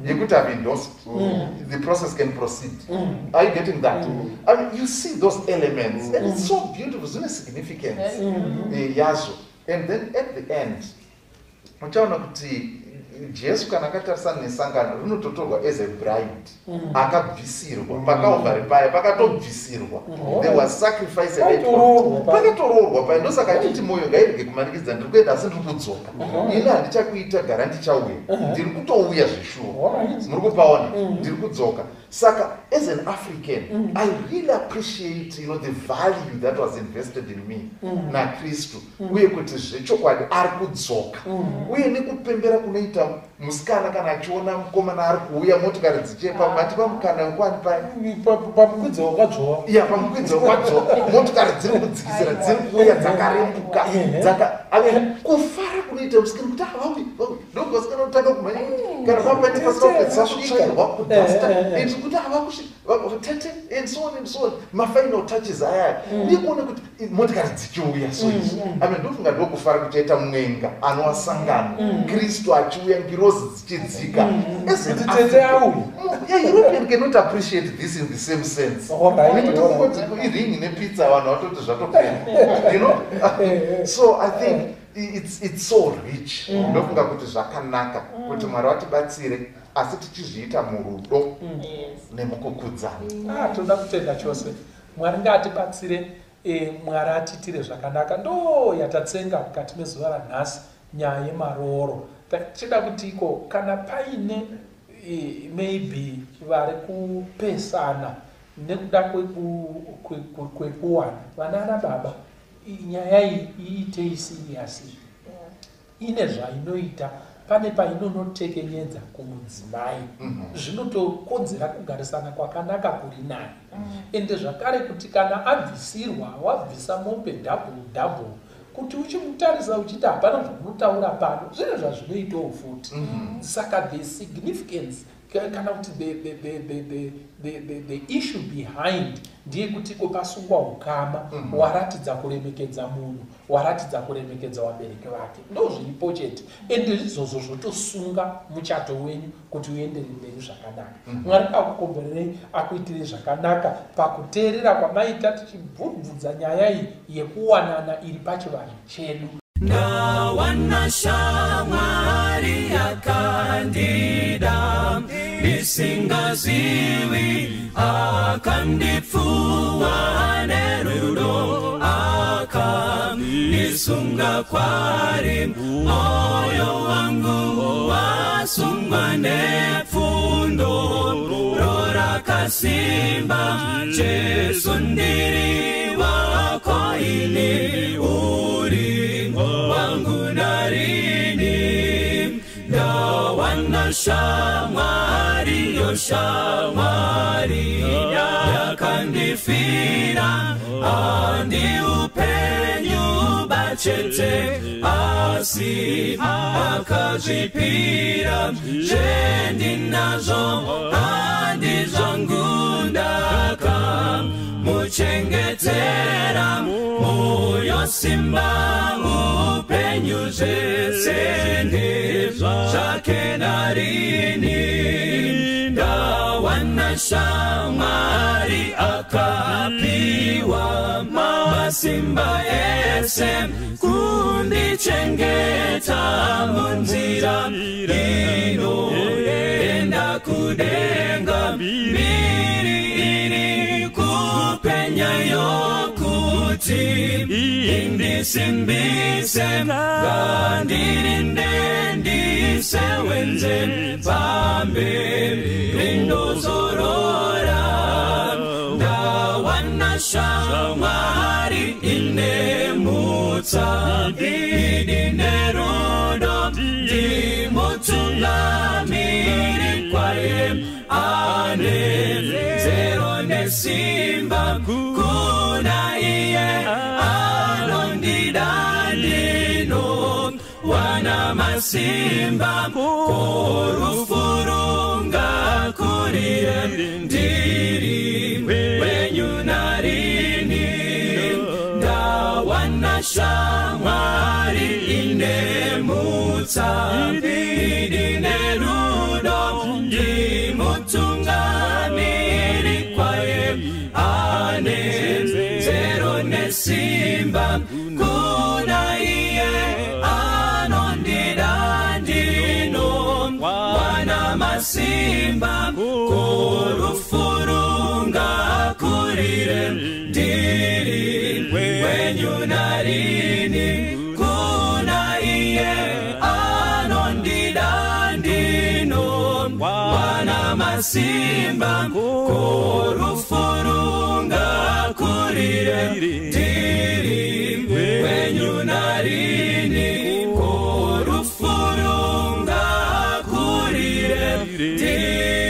you could have endorsed, the process can proceed. Are you getting that? I mean, you see those elements, and it's so beautiful, so significant. And then at the end, Jesu kana akatarisana nesangano rinototorwa as a bride akabvisirwa pakaovhari paya pakatobvisirwa there was sacrifice pakatoroorwa paya ndosaka titi mwoyo ngairege kumanikidza ndiri kuenda asi ndiri kudzoka ini handichakuita gara ndichauya ndiri kutouya zveshuwa muri kupaona ndiri kudzoka saka as an African I really appreciate the value that was invested in me naKristu uye kuti zvechokwadi ari kudzoka uye nekupembera kunoita musikana kana achiona mukomana ari kuuya motikari dzichepa mati pamukana wekwani pamukwidzi wakadzvowa pamukwidzi wakadzvowa motikari dziri kudzikisira dziri kuuya dzakarembuka kufara kunoita musikana kuti avawi ndokuvasikana kutanga kumhanya kana papaiti pasina kupedzisasvitsvairwa kudhasta kuti avakusvitete and so on mafinal touches ayaya ndikuona kuti motikari dzichiuya so izvi ndofunga ndokufara kuchaita mwenga anowasangana Kristu achiuya ngirozi dzichidzika European cannot appreciate this in the same sense iringi nepizza vanhu vatoti zvatopera so I think it's so rich ndofunga kuti zvakanaka kuti Mwari watibatsire asi tichizviita murudo nemukukudzana toda kutenda chose Mwari ngaatibatsire Mwari atitire zvakanaka ndo yatatsenga mukati mezuva ranhasi nyaya yemaroro tichida kutiko kana paine maybe vari kupesana nekuda kwekuwana vanana baba nyaya iyi iitei serious ine zvainoita pane painonotekenyedza kumudzimai zvinotokonzera kugarisana kwakanaka kuri naye ende zvakare kuti kana abvisirwa wabvisa mombe double kuti uchimutarisa uchiti hapana zvamunotaura pano zvine zvazvinoitawo futi saka the significance kana kuti the issue behind ndiye kuti kopasungwa ukama waratidza kuremekedza munhu waratidza kuremekedza vabereki vake ndo zviripo chete ende izvozvo zvotosunga muchato wenyu kuti uendere mberi zvakanaka Mwari akukombererei akuitire zvakanaka pakuteerera kwamaita tichibvudza nyaya iyi yekuwanana iri pachivanhu chedu ndawana shamwari yakandida ndisingazivi akandipfuwa nerudo akanisunga kwari moyo wangu wasungwa nepfundo rorakasimba Jesu ndiri wako ini uri wangu narini ndawana shamwari yoshamwari yakandifira andi upenyu bachete asi akazvipira zvendinazvo andi zvangu ndaka muchengetera moyo simba upenyu zvese ndezvake narini ndawana shamwari akapiwa masimba ese kundichengeta munzira inoenda kudenga mbiri kupenya yokuti indisimbise ngandirinde ndisewenze pamberi ndozorora ndawana shamwari inemutsa idinerudo ndimutungamiri kwaye ane zero nesimba kuna iye anondida ndino wana masimba korufurunga kuriye ndiri wenyu narini ndawana shamwari inemutsa idinerudo ndimutungamiri kwaye ane zero nesimba kuna iye anondida ndino kurire ndiri wenyu narini kuna iye anondida ndino wana masimba korufurunga kurire ndiri wenyu narini korufurunga kurire ndiri